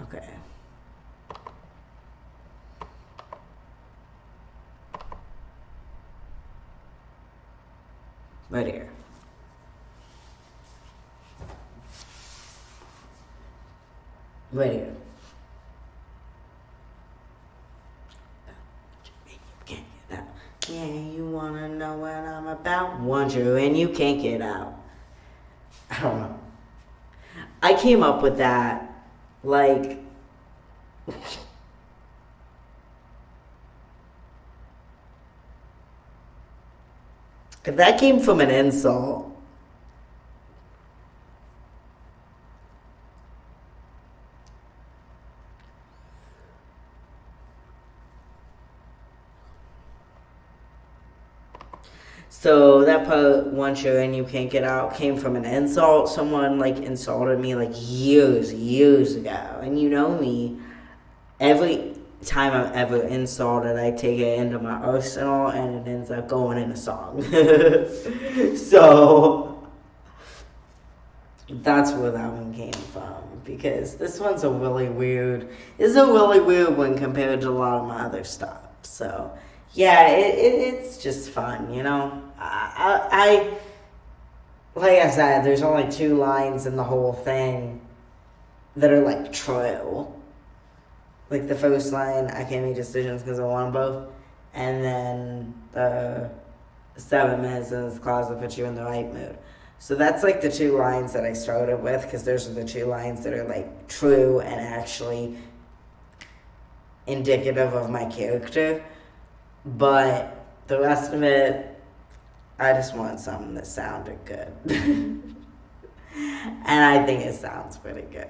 Okay. Right here. Right here. Yeah, you wanna know what I'm about? Want you and you can't get out. I don't know. I came up with that, like, that came from an insult. So that part, once you're in, you can't get out, came from an insult. Someone, like, insulted me, like, years ago. And you know me, every time I'm ever insulted, I take it into my arsenal, and it ends up going in a song. So that's where that one came from. Because this one's a really weird one compared to a lot of my other stuff. So, yeah, it's just fun, you know? Like I said, there's only 2 lines in the whole thing that are, like, true. Like, the first line, I can't make decisions because I want them both. And then the 7 minutes in this closet puts you in the right mood. So that's, like, the 2 lines that I started with, because those are the 2 lines that are, like, true and actually indicative of my character. But the rest of it, I just want something that sounded good. And I think it sounds pretty good.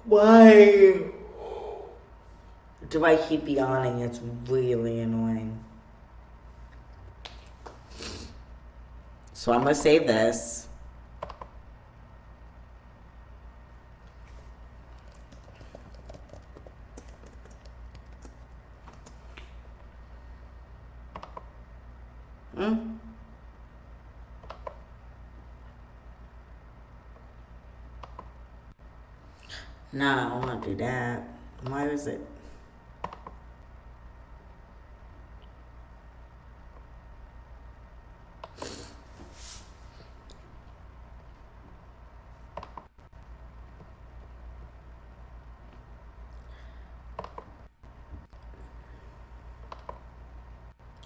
Why do I keep yawning? It's really annoying. So I'm going to save this. No, I don't want to do that. Why is it?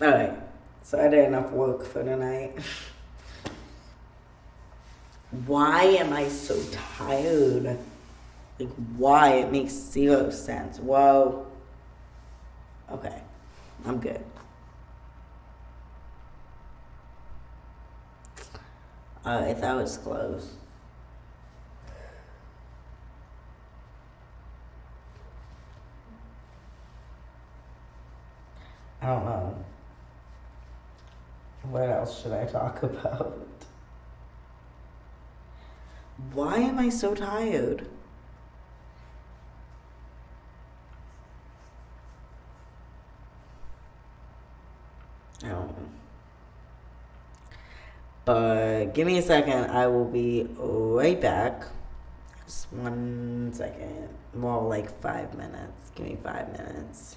Alright, so I did enough work for tonight. Why am I so tired? Like, why? It makes 0 sense. Whoa. Okay, I'm good. Alright, that was close. I don't know. What else should I talk about? Why am I so tired? I don't know. But give me a second. I will be right back. Just 1 second. Well, like 5 minutes. Give me 5 minutes.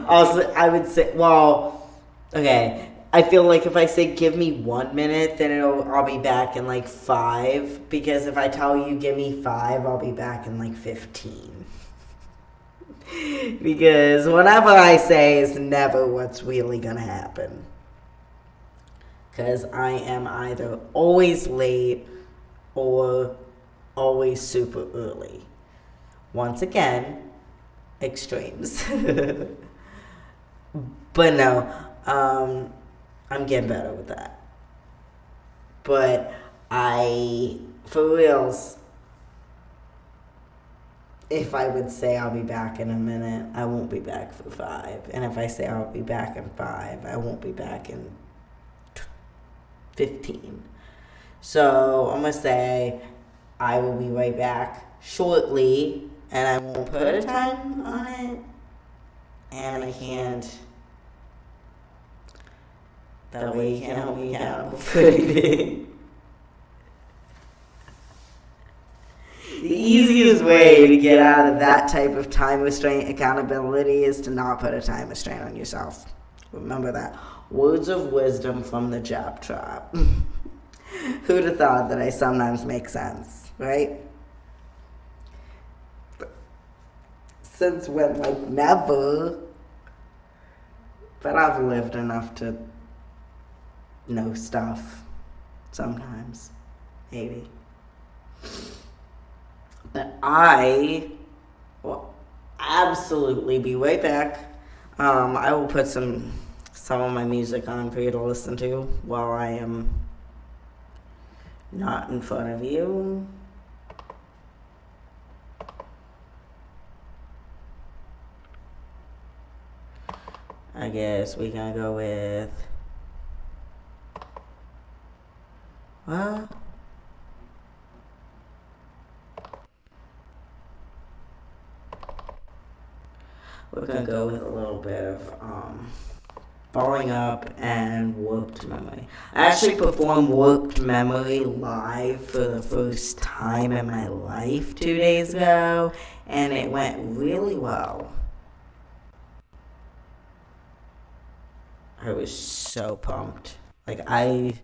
Also, I would say, well, okay. I feel like if I say give me 1 minute, then I'll be back in like 5. Because if I tell you give me 5, I'll be back in like 15. Because whatever I say is never what's really gonna happen. Because I am either always late or always super early. Once again, extremes. But no, I'm getting better with that. But for reals, if I would say I'll be back in a minute, I won't be back for 5. And if I say I'll be back in 5, I won't be back in 15. So I'm going to say I will be right back shortly, and I won't put a time on it. And I can't. That way you can't hold me accountable for anything. The easiest way to get out of that type of time restraint accountability is to not put a time restraint on yourself. Remember that. Words of wisdom from the Jap Tribe. Who'd have thought that I sometimes make sense, right? Since when? Like, never. But I've lived enough to know stuff. Sometimes. Maybe. But I will absolutely be right back. I will put some of my music on for you to listen to while I am not in front of you. I guess we can go with we're gonna go with a little bit of Falling Up and Warped Memory. I actually performed Warped Memory live for the first time in my life 2 days ago, and it went really well. I was so pumped. Like, it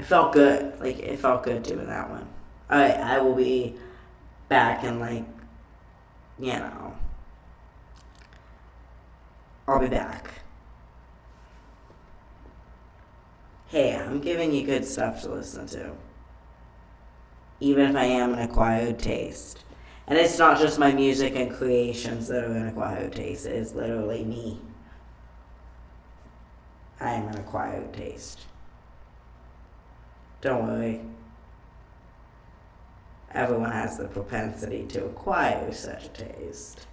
felt good. Like, it felt good doing that one. Alright, I will be back in, like, you know, I'll be back. Hey, I'm giving you good stuff to listen to. Even if I am an acquired taste. And it's not just my music and creations that are an acquired taste. It is literally me. I am an acquired taste. Don't worry. Everyone has the propensity to acquire such a taste.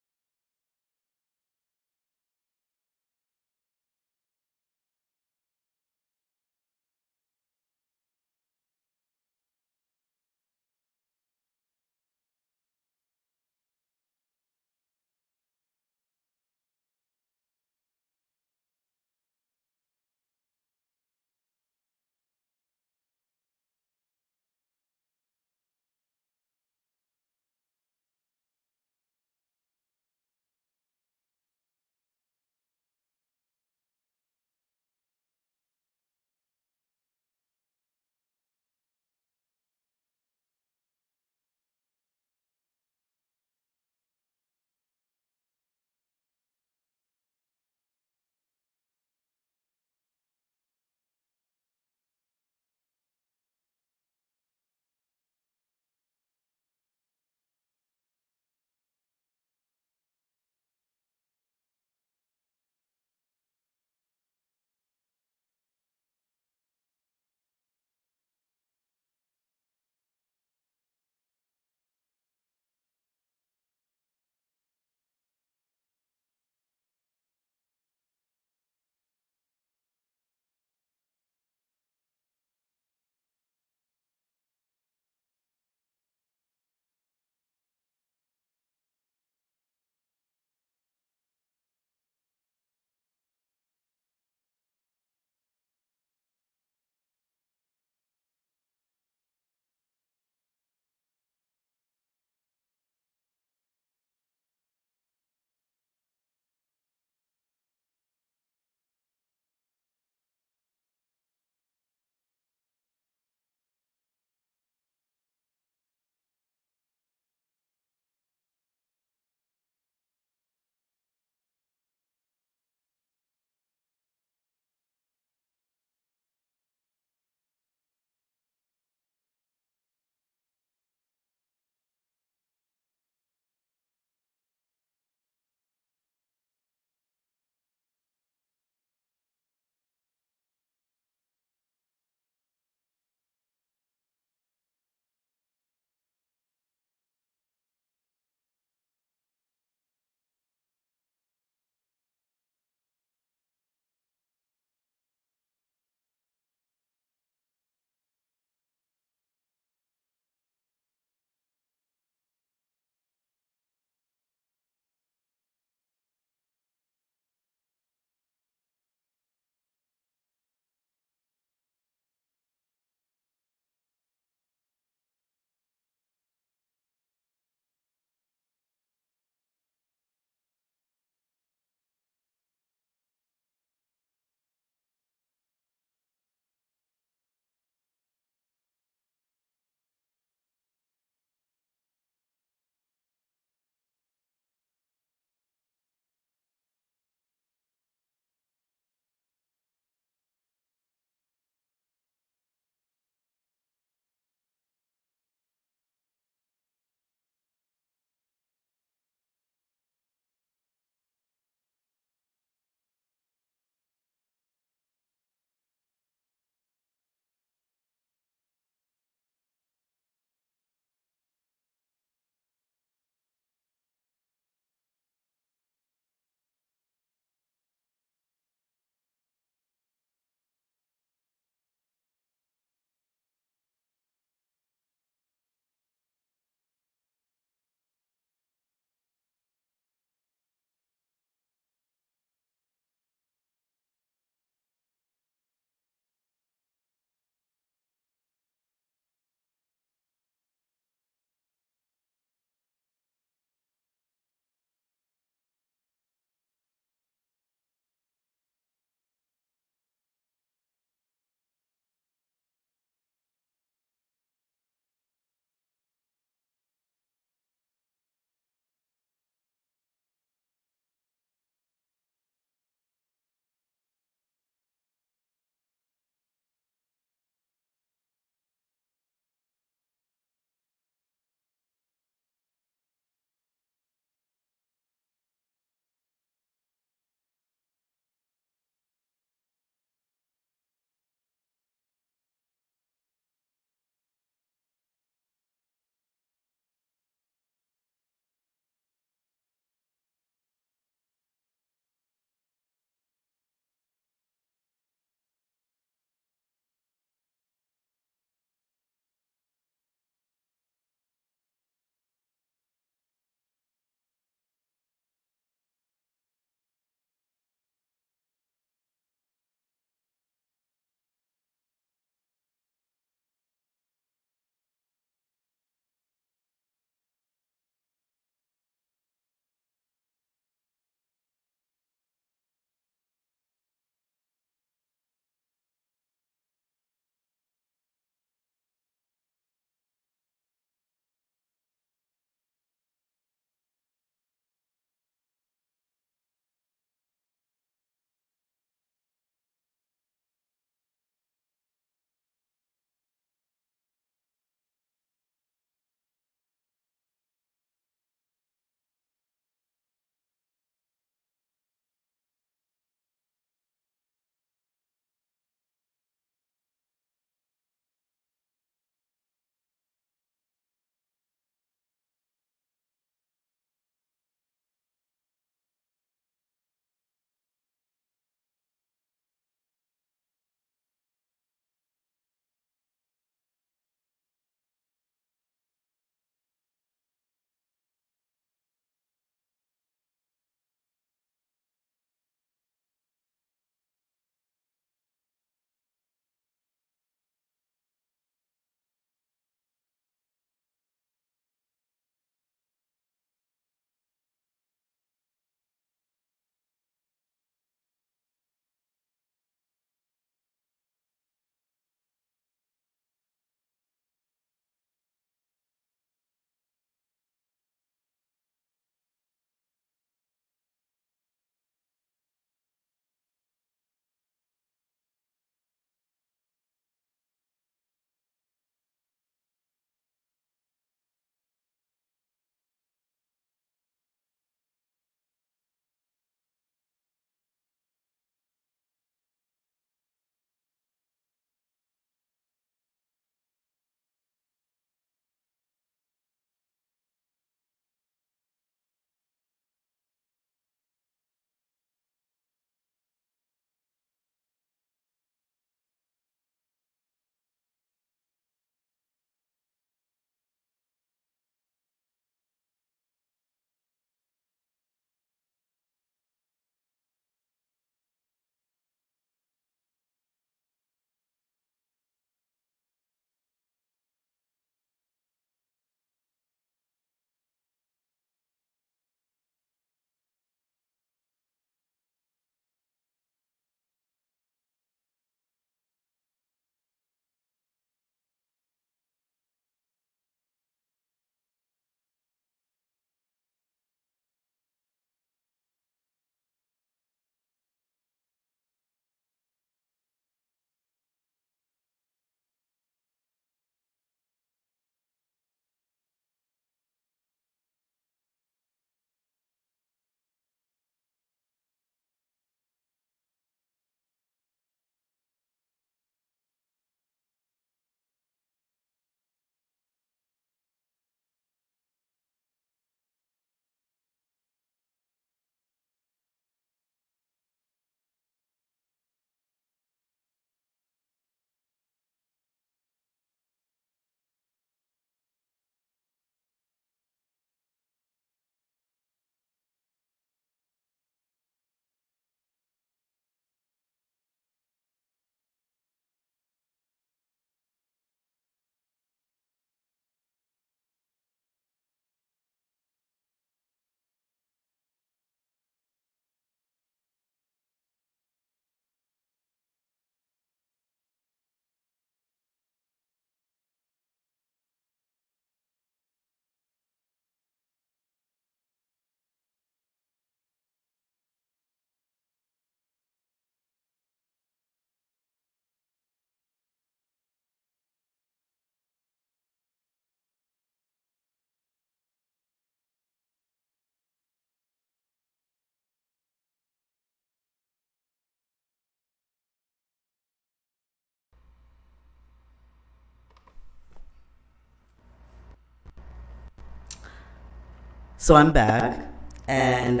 So I'm back, and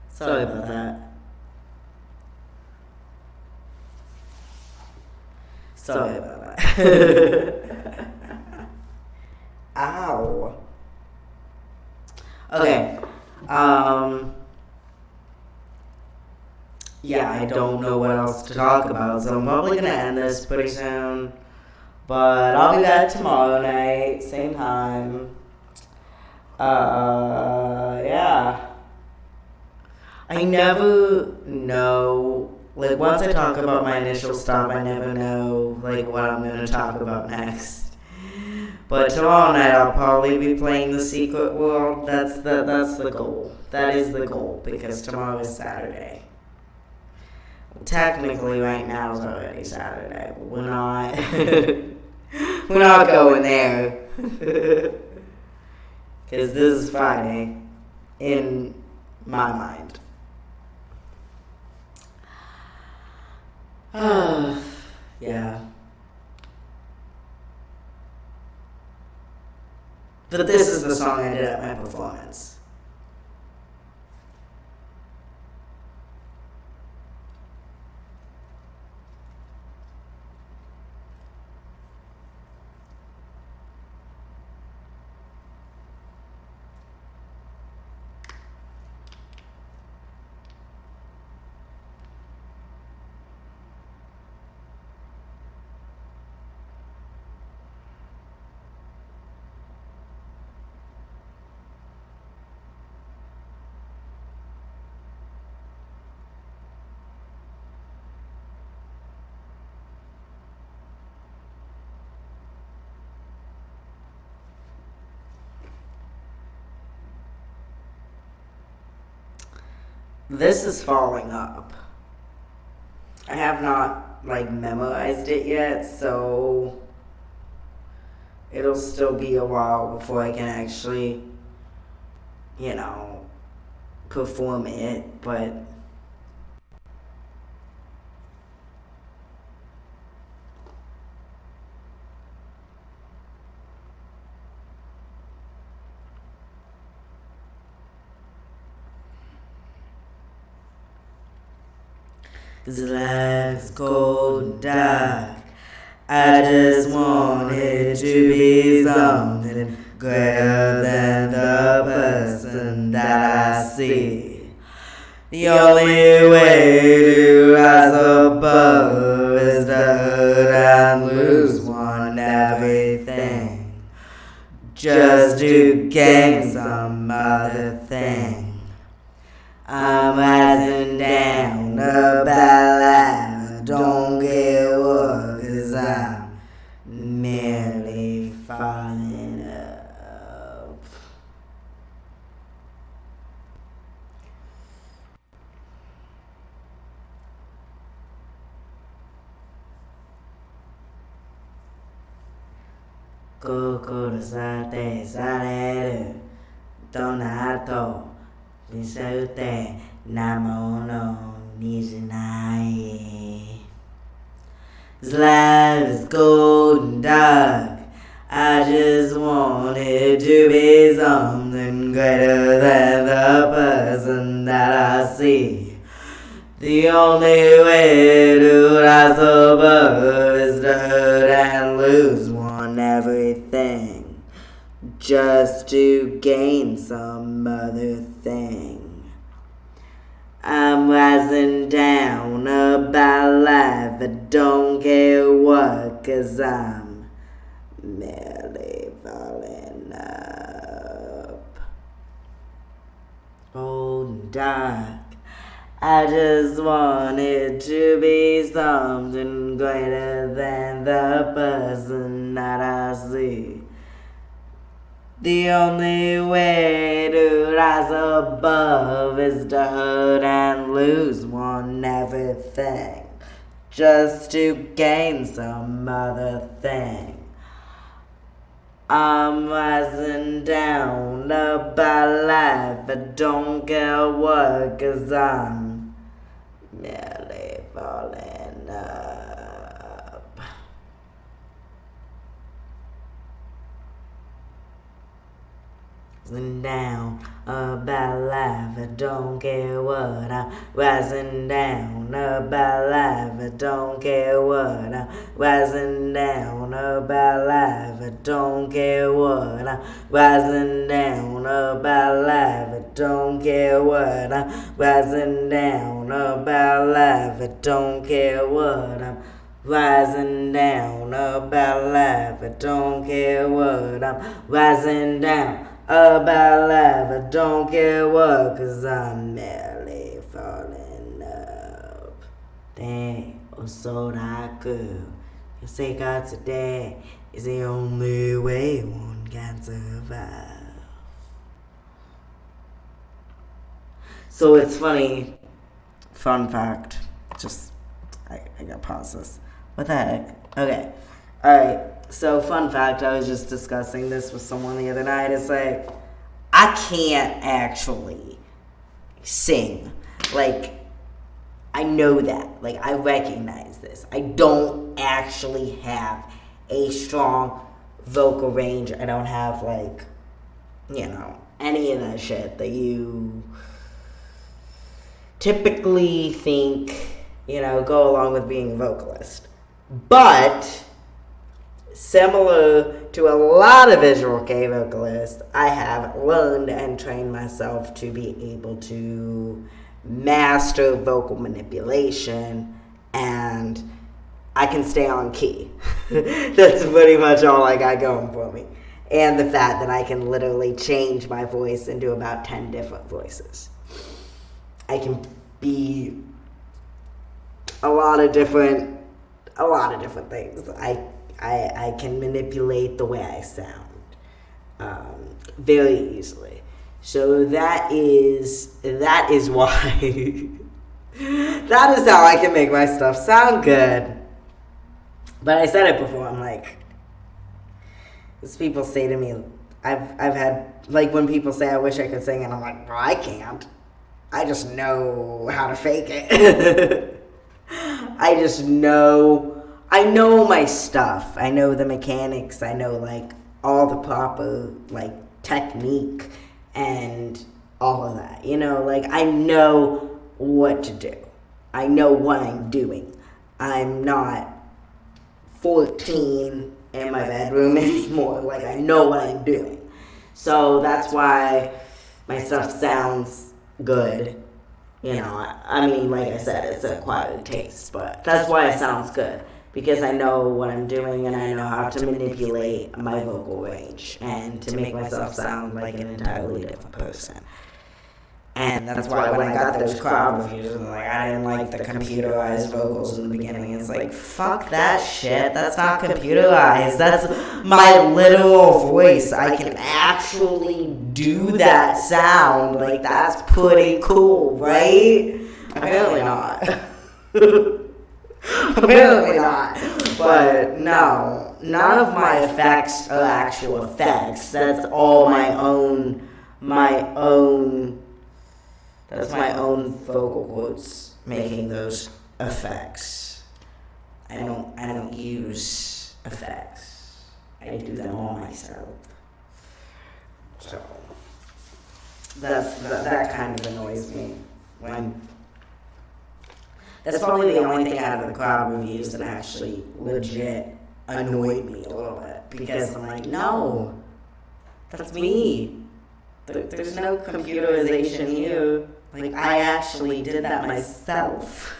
sorry about that. Sorry about that. Ow. Okay. Yeah, I don't know what else to talk about, so I'm probably gonna end this pretty soon. But I'll be back tomorrow night, same time. Yeah. I never know, like, once I talk about my initial stuff, I never know, like, what I'm gonna talk about next. But tomorrow night I'll probably be playing the Secret World. That's the goal. That is the goal, because tomorrow is Saturday. Technically, right now is already Saturday, but we're not. We're not going there. Because this is Friday, in my mind. Yeah. But this is the song I did at my performance. This is falling up. I have not, like, memorized it yet, so it'll still be a while before I can actually, perform it, but this life's cold and dark. I just want it to be something greater than the person that I see. The only way to rise above is to hurt and lose one everything, just to gain some other thing. I'm rising down a bad life, don't get what, 'cause I'm merely falling up. Kukurasate sareru, donato. Risate namono nijinai. This life is cold and dark. I just want it to be something greater than the person that I see. The only way to rise above is to hurt and lose one everything, just to gain some other thing. I'm rising down about life, I don't care what, 'cause I'm merely falling up. Cold and dark, I just want it to be something greater than the person that I see. The only way to rise above is to hurt and lose one everything, just to gain some other thing. I'm rising down about life, I don't care what, 'cause I'm merely falling up. rising down about life. I don't care what I'm rising down about life. I don't care what I'm rising down about life. I don't care what I'm rising down about life. I don't care what I'm rising down about life. I don't care what I'm rising down about life. I don't care what I'm rising down about life. I don't care what, 'cause I'm merely falling up. Dang, oh so that good. You say God today is the only way one can survive. So it's funny, fun fact, just, I gotta pause this. What the heck? Okay. Alright, so fun fact, I was just discussing this with someone the other night. It's like, I can't actually sing. Like, I know that. Like, I recognize this. I don't actually have a strong vocal range. I don't have, like, any of that shit that you typically think, go along with being a vocalist. But similar to a lot of visual kei vocalists, I have learned and trained myself to be able to master vocal manipulation, and I can stay on key. That's pretty much all I got going for me. And the fact that I can literally change my voice into about 10 different voices. I can be a lot of different things. I can manipulate the way I sound very easily. So that is why that is how I can make my stuff sound good. But I said it before. I'm like, as people say to me, I've had, like, when people say I wish I could sing, and I'm like, well, I can't. I just know how to fake it. I know my stuff. I know the mechanics. I know, like, all the proper, like, technique and all of that. Like, I know what to do. I know what I'm doing. I'm not 14 in my bedroom anymore. Like, I know what I'm doing. So that's why my stuff sounds good. I mean, like I said, it's an acquired taste, but that's why it sounds good. Because I know what I'm doing, and I know how to manipulate my vocal range and to make myself sound like an entirely different person. And that's why when I got those crowd reviews, I'm like, I didn't like the computerized vocals in the beginning. It's like, fuck that shit. That's not computerized. That's my literal voice. I can actually do that sound. Like, that's pretty cool, right? Apparently not. Apparently not. But no, none of my effects are actual effects. That's all my own. That's my own vocal cords making those effects. I don't use effects. I do them all myself. So that kind of annoys me. That's probably the only thing out of the crowd reviews that actually legit annoyed me a little bit, because I'm like, no, that's me. There's no computerization here. Like, I actually did that myself.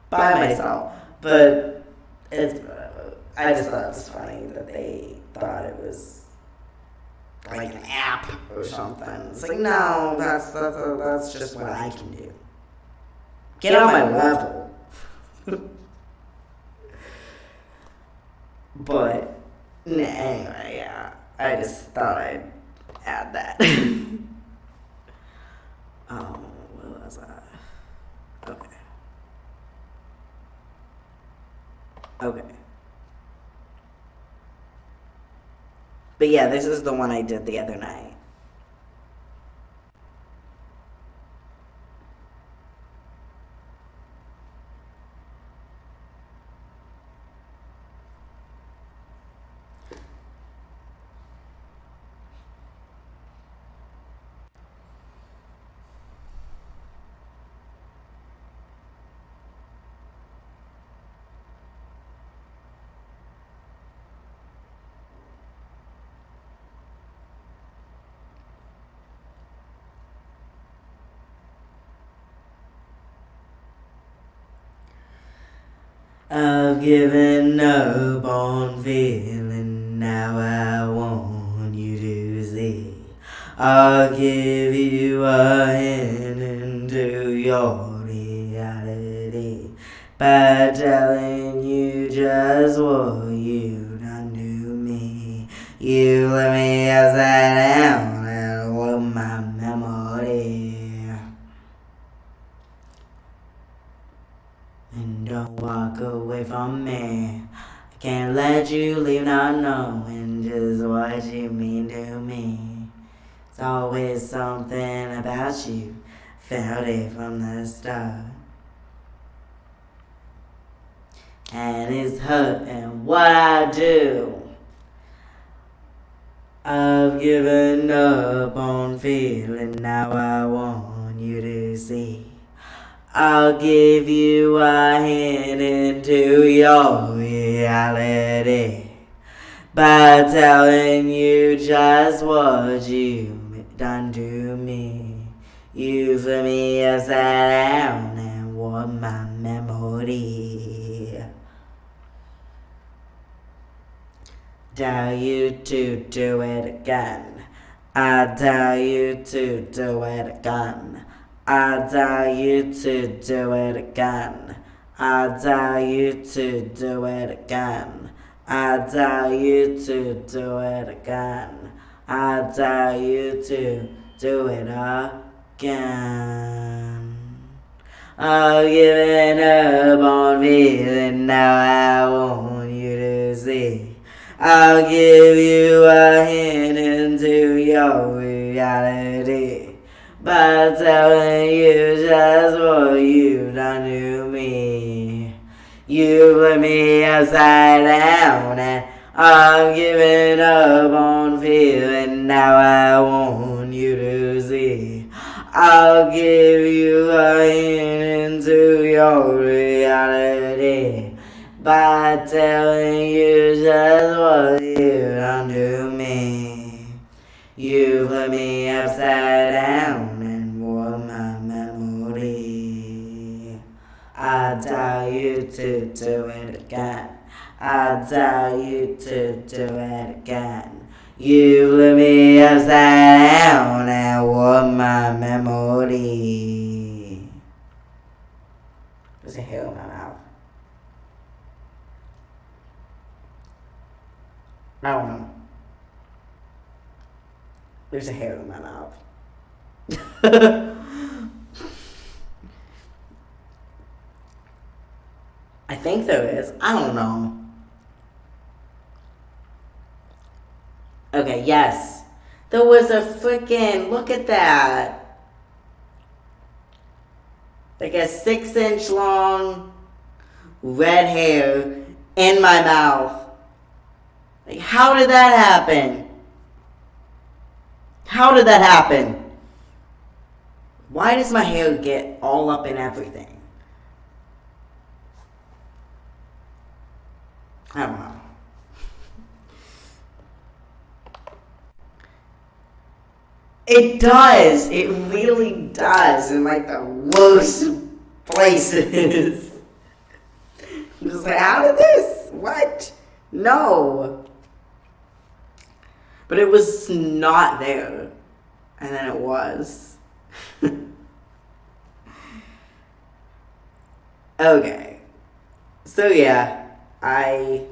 By myself. But I just thought it was funny that they thought it was like an app or something. It's like, no, that's just what I can do. Get on my level. But anyway, yeah, I just thought I'd add that. What was that? Okay. But yeah, this is the one I did the other night. I've given up on feeling, now I want you to see. I'll give you a hint into your reality by telling you just what you done to me. You let me upside down and with my memory. And don't walk away from me. I can't let you leave not knowing just what you mean to me. It's always something about you, felt it from the start. And it's hurting what I do. I've given up on feeling, now I want you to see. I'll give you a hint into your reality by telling you just what you've done to me. You flip me upside down and warm my memory. Tell you to do it again. I tell you to do it again. I tell you to do it again. I tell you to do it again. I tell you to do it again. I tell you to do it again. I've given up on feeling, now I want you to see. I'll give you a hint into your reality by telling you just what you've done to me. You put me upside down and I'm giving up on feeling, now I want you to see. I'll give you a hint into your reality by telling you just what you've done to me. You put me upside down and warm my memory. I tell you to do it again. I tell you to do it again. You put me upside down and warm my memory. There's a hair in my mouth. I don't know. There's a hair in my mouth. I think there is. I don't know. Okay, yes. There was a freaking, look at that. Like a 6-inch long red hair in my mouth. Like, how did that happen? How did that happen? Why does my hair get all up in everything? I don't know. It does. It really does. In like the worst places. I'm just like, how did this? What? No. But it was not there. And then it was. Okay. So yeah, I'm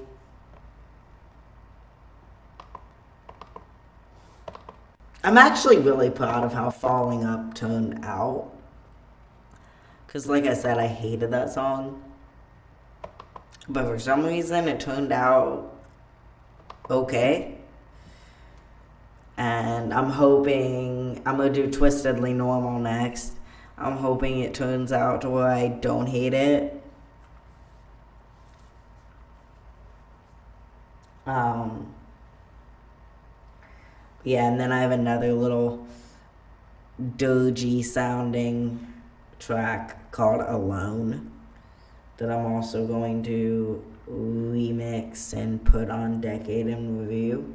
actually really proud of how Falling Up turned out. Because like I said, I hated that song. But for some reason, it turned out okay. And I'm hoping, I'm going to do Twistedly Normal next. I'm hoping it turns out to where I don't hate it. Yeah, and then I have another little dirgy sounding track called Alone that I'm also going to remix and put on Decade in Review.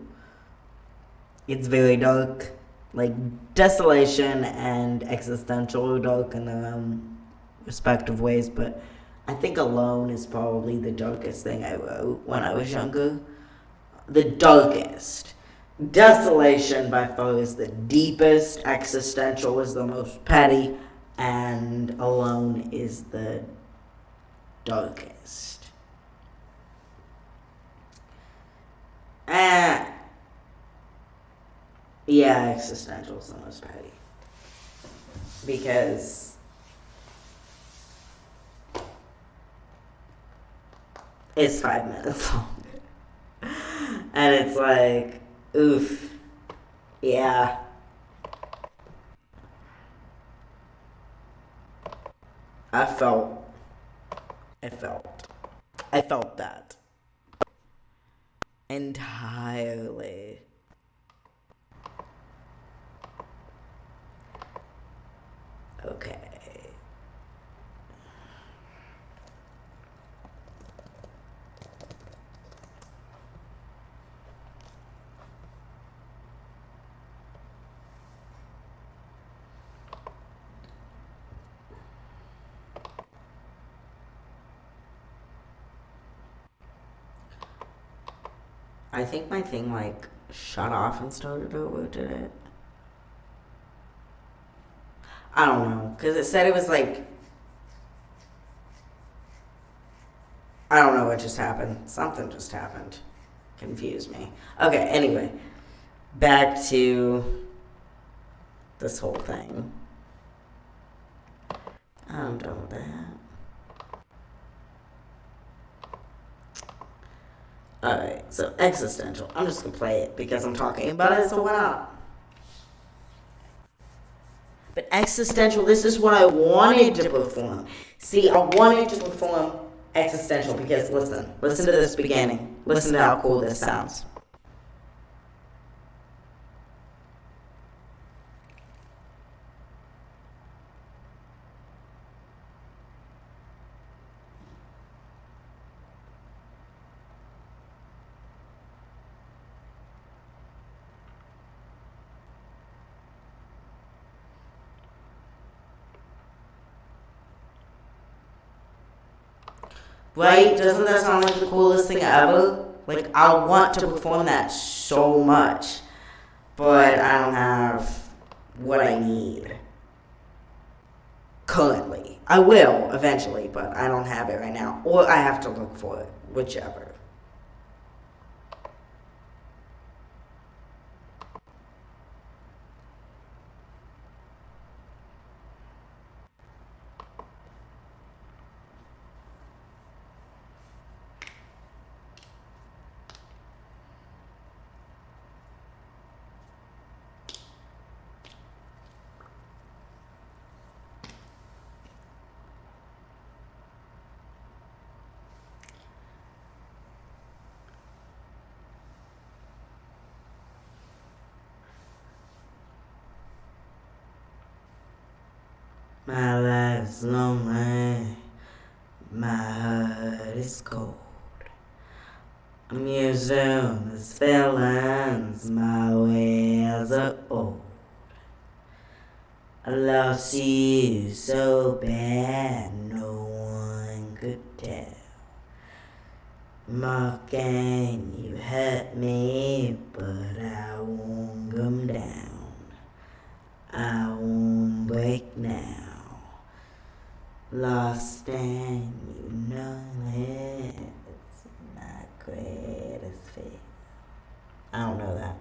It's very dark, like desolation and existential dark in their own respective ways, but I think Alone is probably the darkest thing I wrote when I was younger. The darkest. Desolation by far is the deepest. Existential is the most petty. And Alone is the darkest. Yeah, existential is the most petty. Because it's 5 minutes long. And it's like, oof. Yeah. I felt that entirely. Okay. I think my thing like shut off and started over, did it? I don't know, because it said it was like, I don't know what just happened. Something just happened. Confused me. Okay, anyway, back to this whole thing. I'm done with that. Alright, so existential. I'm just gonna play it because I'm talking about it, so why not? But existential, this is what I wanted to perform. See, I wanted to perform existential because listen to this beginning. Listen to how cool this sounds. Right? Doesn't that sound like the coolest thing ever? Like, I want to perform that so much, but I don't have what I need currently. I will eventually, but I don't have it right now. Or I have to look for it, whichever. My life's lonely, my heart is cold. I'm using these feelings, my ways are old. I lost you so bad, no one could tell. Mocking, you hurt me, but I won't come down. I won't break now. Lost and you know it. It's my greatest fear. I don't know that.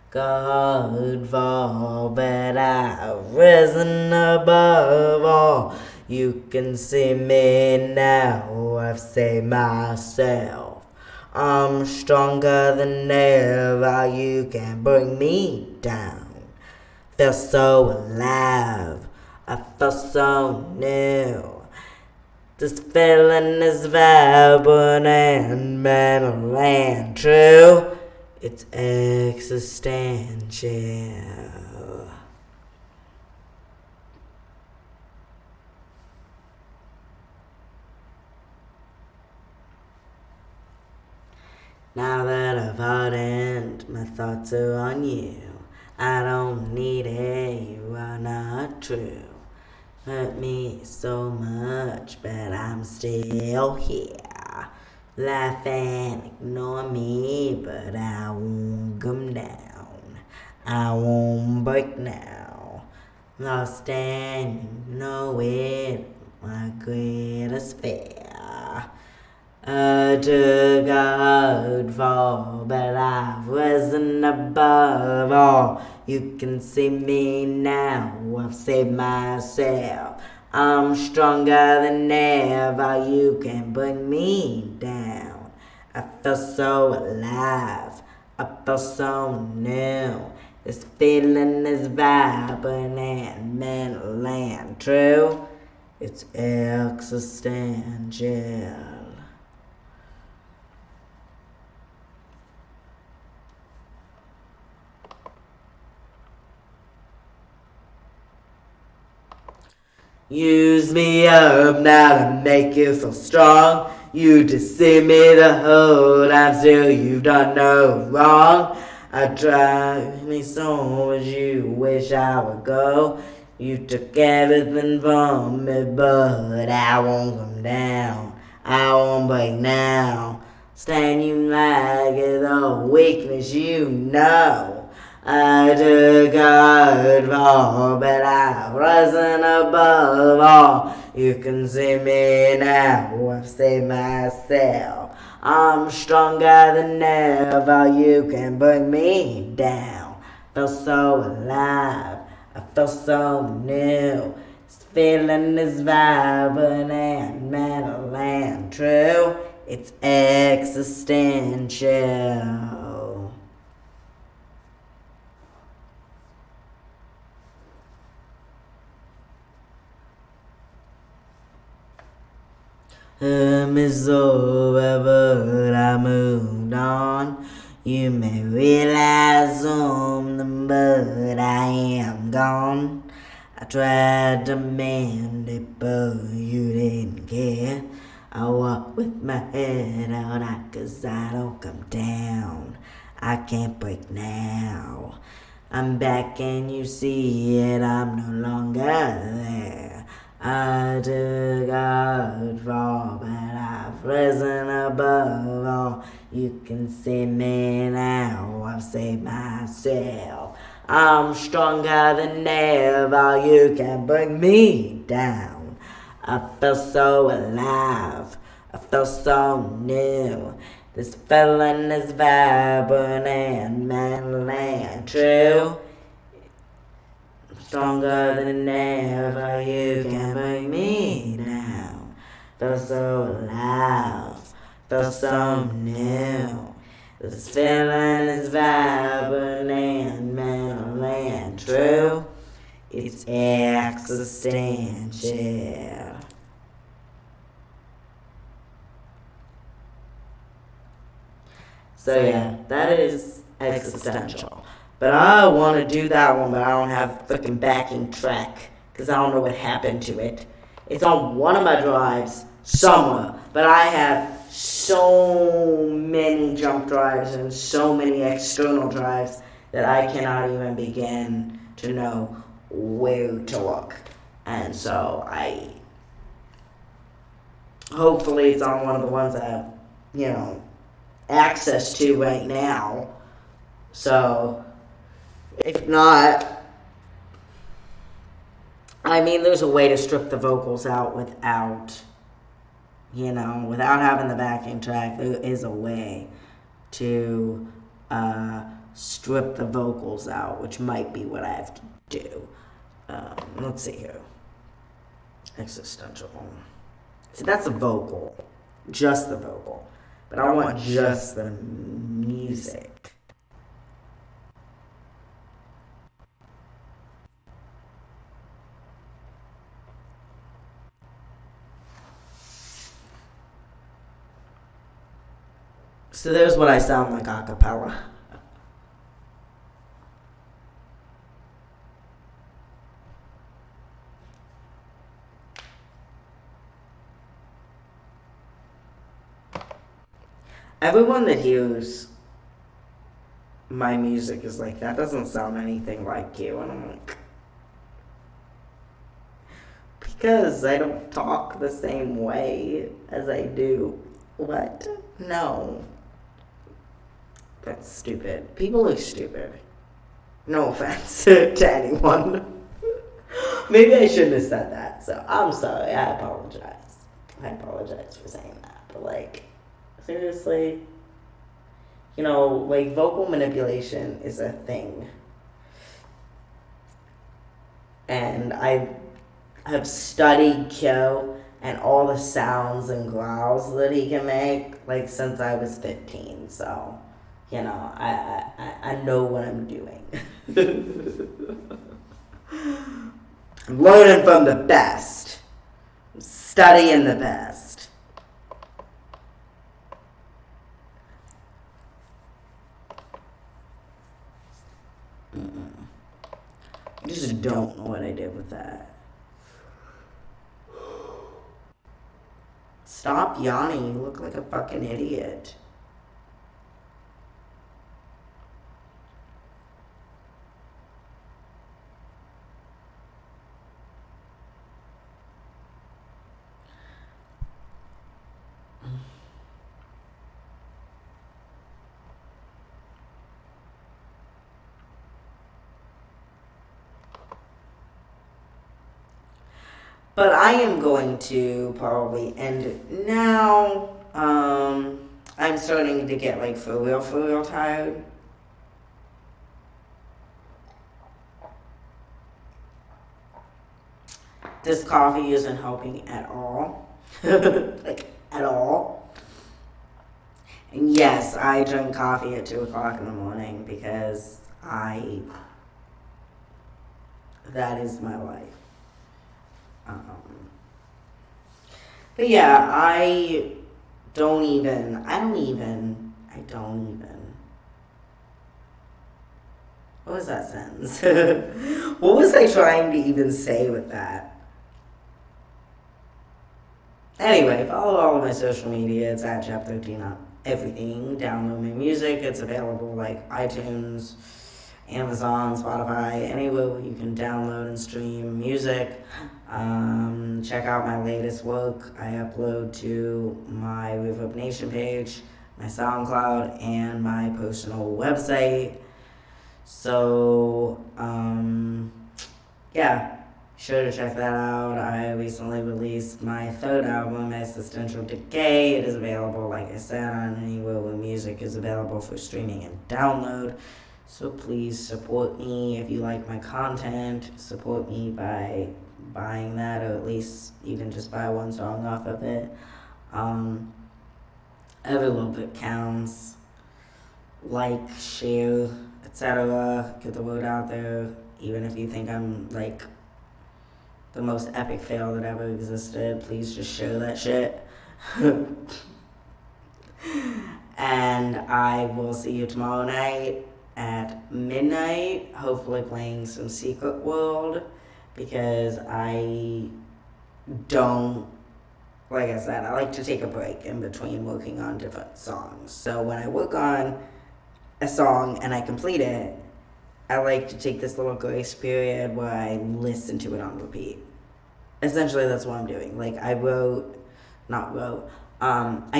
God fall, but I've risen above all. You can see me now, I've saved myself. I'm stronger than ever, you can bring me down. Feel so alive, I feel so new. This feeling is vibrant and mental and true. It's existential. Now that I've hardened, my thoughts are on you. I don't need it, you are not true. hurt me so much, but I'm still here. Laugh and ignore me, but I won't come down. I won't break now. Lost and you know it, my greatest fear. I took a hard fall, but I've risen above all. You can see me now, I've saved myself. I'm stronger than ever, you can bring me down. I feel so alive, I feel so new. This feeling is vibrant and mental and true. It's existential. Use me up now to make you feel strong. You deceive me the whole time, still you've done no wrong. I tried me so much, you wish I would go. You took everything from me, but I won't come down. I won't break now. Stand you like it's a weakness, you know. I took a hard fall, but I've risen above all. You can see me now, I've saved myself. I'm stronger than ever, you can bring me down. Feel so alive, I feel so new. This feeling is vibrant and mental and true. It's existential. Is over, but I moved on. You may realize something, but I am gone. I tried to mend it, but you didn't care. I walk with my head out, cause I don't come down. I can't break now. I'm back and you see it, I'm no longer there. I took a hard fall, but I've risen above all. You can see me now, I've saved myself. I'm stronger than ever, you can bring me down. I feel so alive, I feel so new. This feeling is vibrant and mental and true. Stronger than ever, you can bring me down. Feel so alive, feel so new. This feeling is vibrant and mental and true. It's existential. So yeah, that is existential. But I want to do that one, but I don't have a freaking backing track because I don't know what happened to it. It's on one of my drives somewhere, but I have so many jump drives and so many external drives that I cannot even begin to know where to look. And so hopefully it's on one of the ones that I have, access to right now. So if not, there's a way to strip the vocals out without having the backing track. There is a way to strip the vocals out, which might be what I have to do. Let's see here. Existential. See, that's a vocal. Just the vocal. But I want just the music. So there's what I sound like a cappella. Everyone that hears my music is like, that doesn't sound anything like you. And I'm like, Because I don't talk the same way as I do. What? No. That's stupid. People are stupid. No offense to anyone. Maybe I shouldn't have said that. So I'm sorry. I apologize. I apologize for saying that. But like, seriously, you know, like vocal manipulation is a thing. And I have studied Kyo and all the sounds and growls that he can make, like, since I was 15. So, you know, I know what I'm doing. I'm learning from the best. I'm studying the best. I just don't know what I did with that. Stop yawning. You look like a fucking idiot. But I am going to probably end it now. I'm starting to get like for real tired. This coffee isn't helping at all. Like, at all. And yes, I drink coffee at 2 o'clock in the morning because that is my life. But yeah, I don't even. What was that sentence? What was I trying to even say with that? Anyway, follow all of my social media. It's at Chap13 on everything. Download my music. It's available like iTunes, Amazon, Spotify, anywhere where you can download and stream music. Check out my latest work. I upload to my Reverb Nation page, my SoundCloud, and my personal website. So, yeah, sure to check that out. I recently released my third album, Existential Decay. It is available, like I said, on anywhere where music is available for streaming and download. So please support me if you like my content. Support me by buying that, or at least even just buy one song off of it. Every little bit counts. Like, share, etc. Get the word out there. Even if you think I'm like the most epic fail that ever existed, please just share that shit. And I will see you tomorrow night at midnight, hopefully playing some Secret World, because I don't, like I said, I like to take a break in between working on different songs. So when I work on a song and I complete it, I like to take this little grace period where I listen to it on repeat. Essentially, that's what I'm doing. Like, I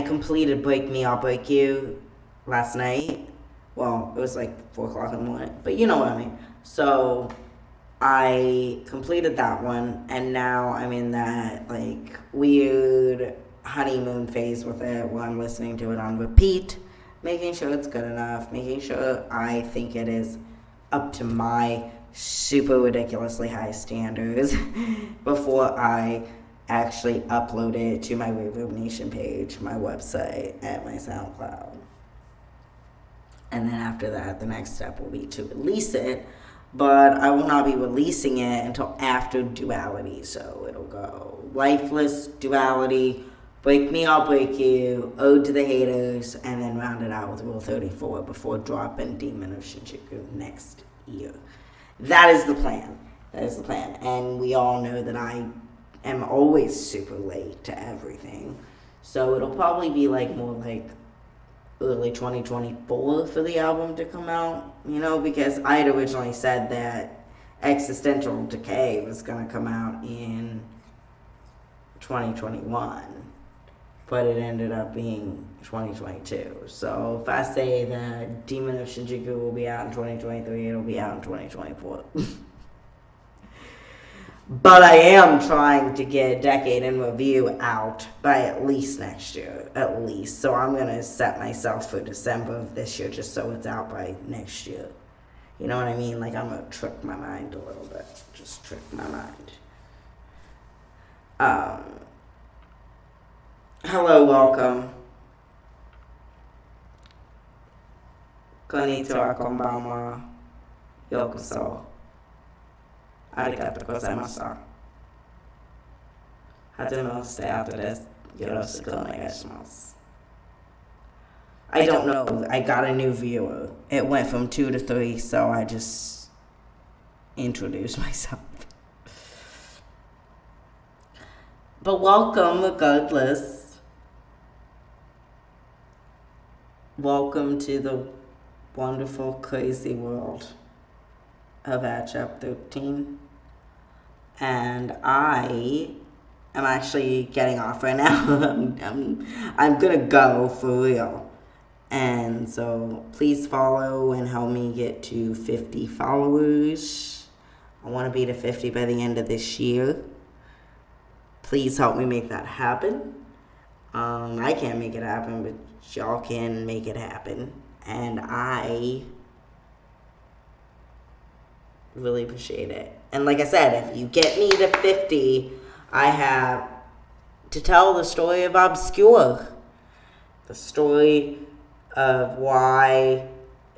completed Break Me, I'll Break You last night. Well, it was like 4 o'clock in the morning, but you know what I mean. So I completed that one, and now I'm in that like weird honeymoon phase with it where I'm listening to it on repeat, making sure it's good enough, making sure I think it is up to my super ridiculously high standards before I actually upload it to my Reverb Nation page, my website, and my SoundCloud. And then after that, the next step will be to release it, but I will not be releasing it until after Duality. So it'll go Lifeless, Duality, Break Me, I'll Break You, Ode to the Haters, and then round it out with Rule 34 before dropping Demon of Shinjuku next year. That is the plan. And we all know that I am always super late to everything. So it'll probably be like more like early 2024 for the album to come out, you know, because I had originally said that Existential Decay was going to come out in 2021, but it ended up being 2022. So if I say that Demon of Shinjuku will be out in 2023, it'll be out in 2024. But I am trying to get Decade in Review out by at least next year, at least. So I'm going to set myself for December of this year just so it's out by next year. You know what I mean? Like, I'm going to trick my mind a little bit. Just trick my mind. Hello, welcome. Konnichiwa, konbanwa, yokoso. Arigatou gozaimashita. Hajimemashite after this. Yoroshiku onegaishimasu. I don't know. I got a new viewer. It went from 2 to 3, so I just introduced myself. But welcome, regardless. Welcome to the wonderful, crazy world of Chapter 13. And I am actually getting off right now. I'm gonna go for real. And so please follow and help me get to 50 followers. I want to be to 50 by the end of this year. Please help me make that happen. I can't make it happen, but y'all can make it happen. And I really appreciate it. And like I said, if you get me to 50, I have to tell the story of Obscure. The story of why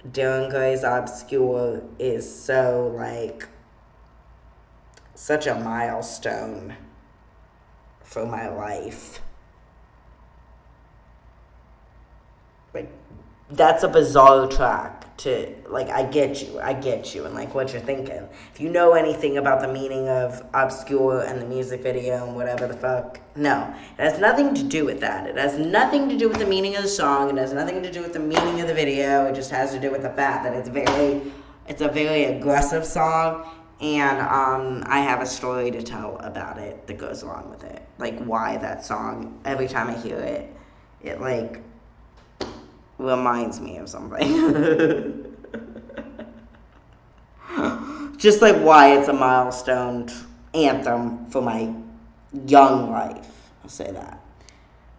Darren Gray's Obscure is so, like, such a milestone for my life. Like, that's a bizarre track to, like, I get you, and, like, what you're thinking. If you know anything about the meaning of Obscure and the music video and whatever the fuck, no. It has nothing to do with that. It has nothing to do with the meaning of the song. It has nothing to do with the meaning of the video. It just has to do with the fact that it's a very aggressive song, and I have a story to tell about it that goes along with it. Like, why that song, every time I hear it, it, like, reminds me of something. Just like why it's a milestone anthem for my young life. I'll say that.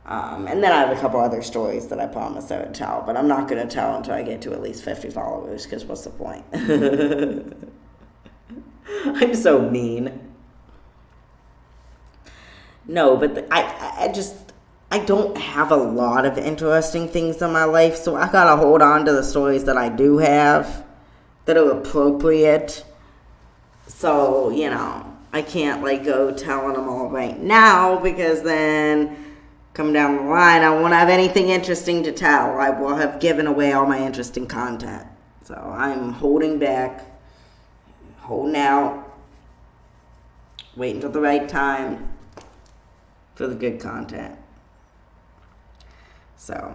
And then I have a couple other stories that I promised I would tell, but I'm not going to tell until I get to at least 50 followers, because what's the point? I'm so mean. No, but I don't have a lot of interesting things in my life, so I gotta hold on to the stories that I do have that are appropriate. So, you know, I can't, like, go telling them all right now, because then come down the line, I won't have anything interesting to tell. I will have given away all my interesting content. So I'm holding back, holding out, waiting until the right time for the good content. So,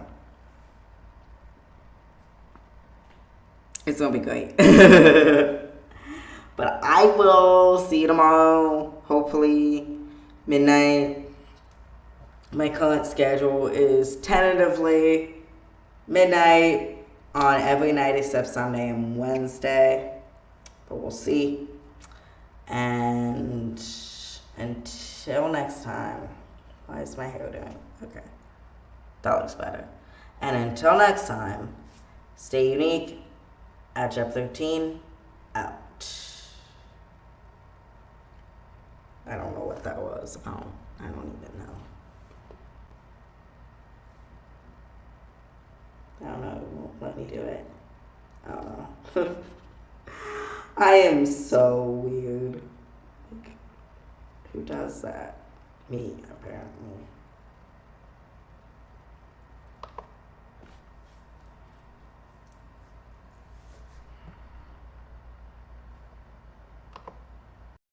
it's gonna be great. But I will see you tomorrow, hopefully, midnight. My current schedule is tentatively midnight on every night except Sunday and Wednesday. But we'll see. And until next time, why is my hair doing? Okay. That looks better. And until next time, stay unique. Chapter 13, out. I don't know what that was. I don't even know. I don't know. Let me do it. I don't know. I am so weird. Who does that? Me, apparently.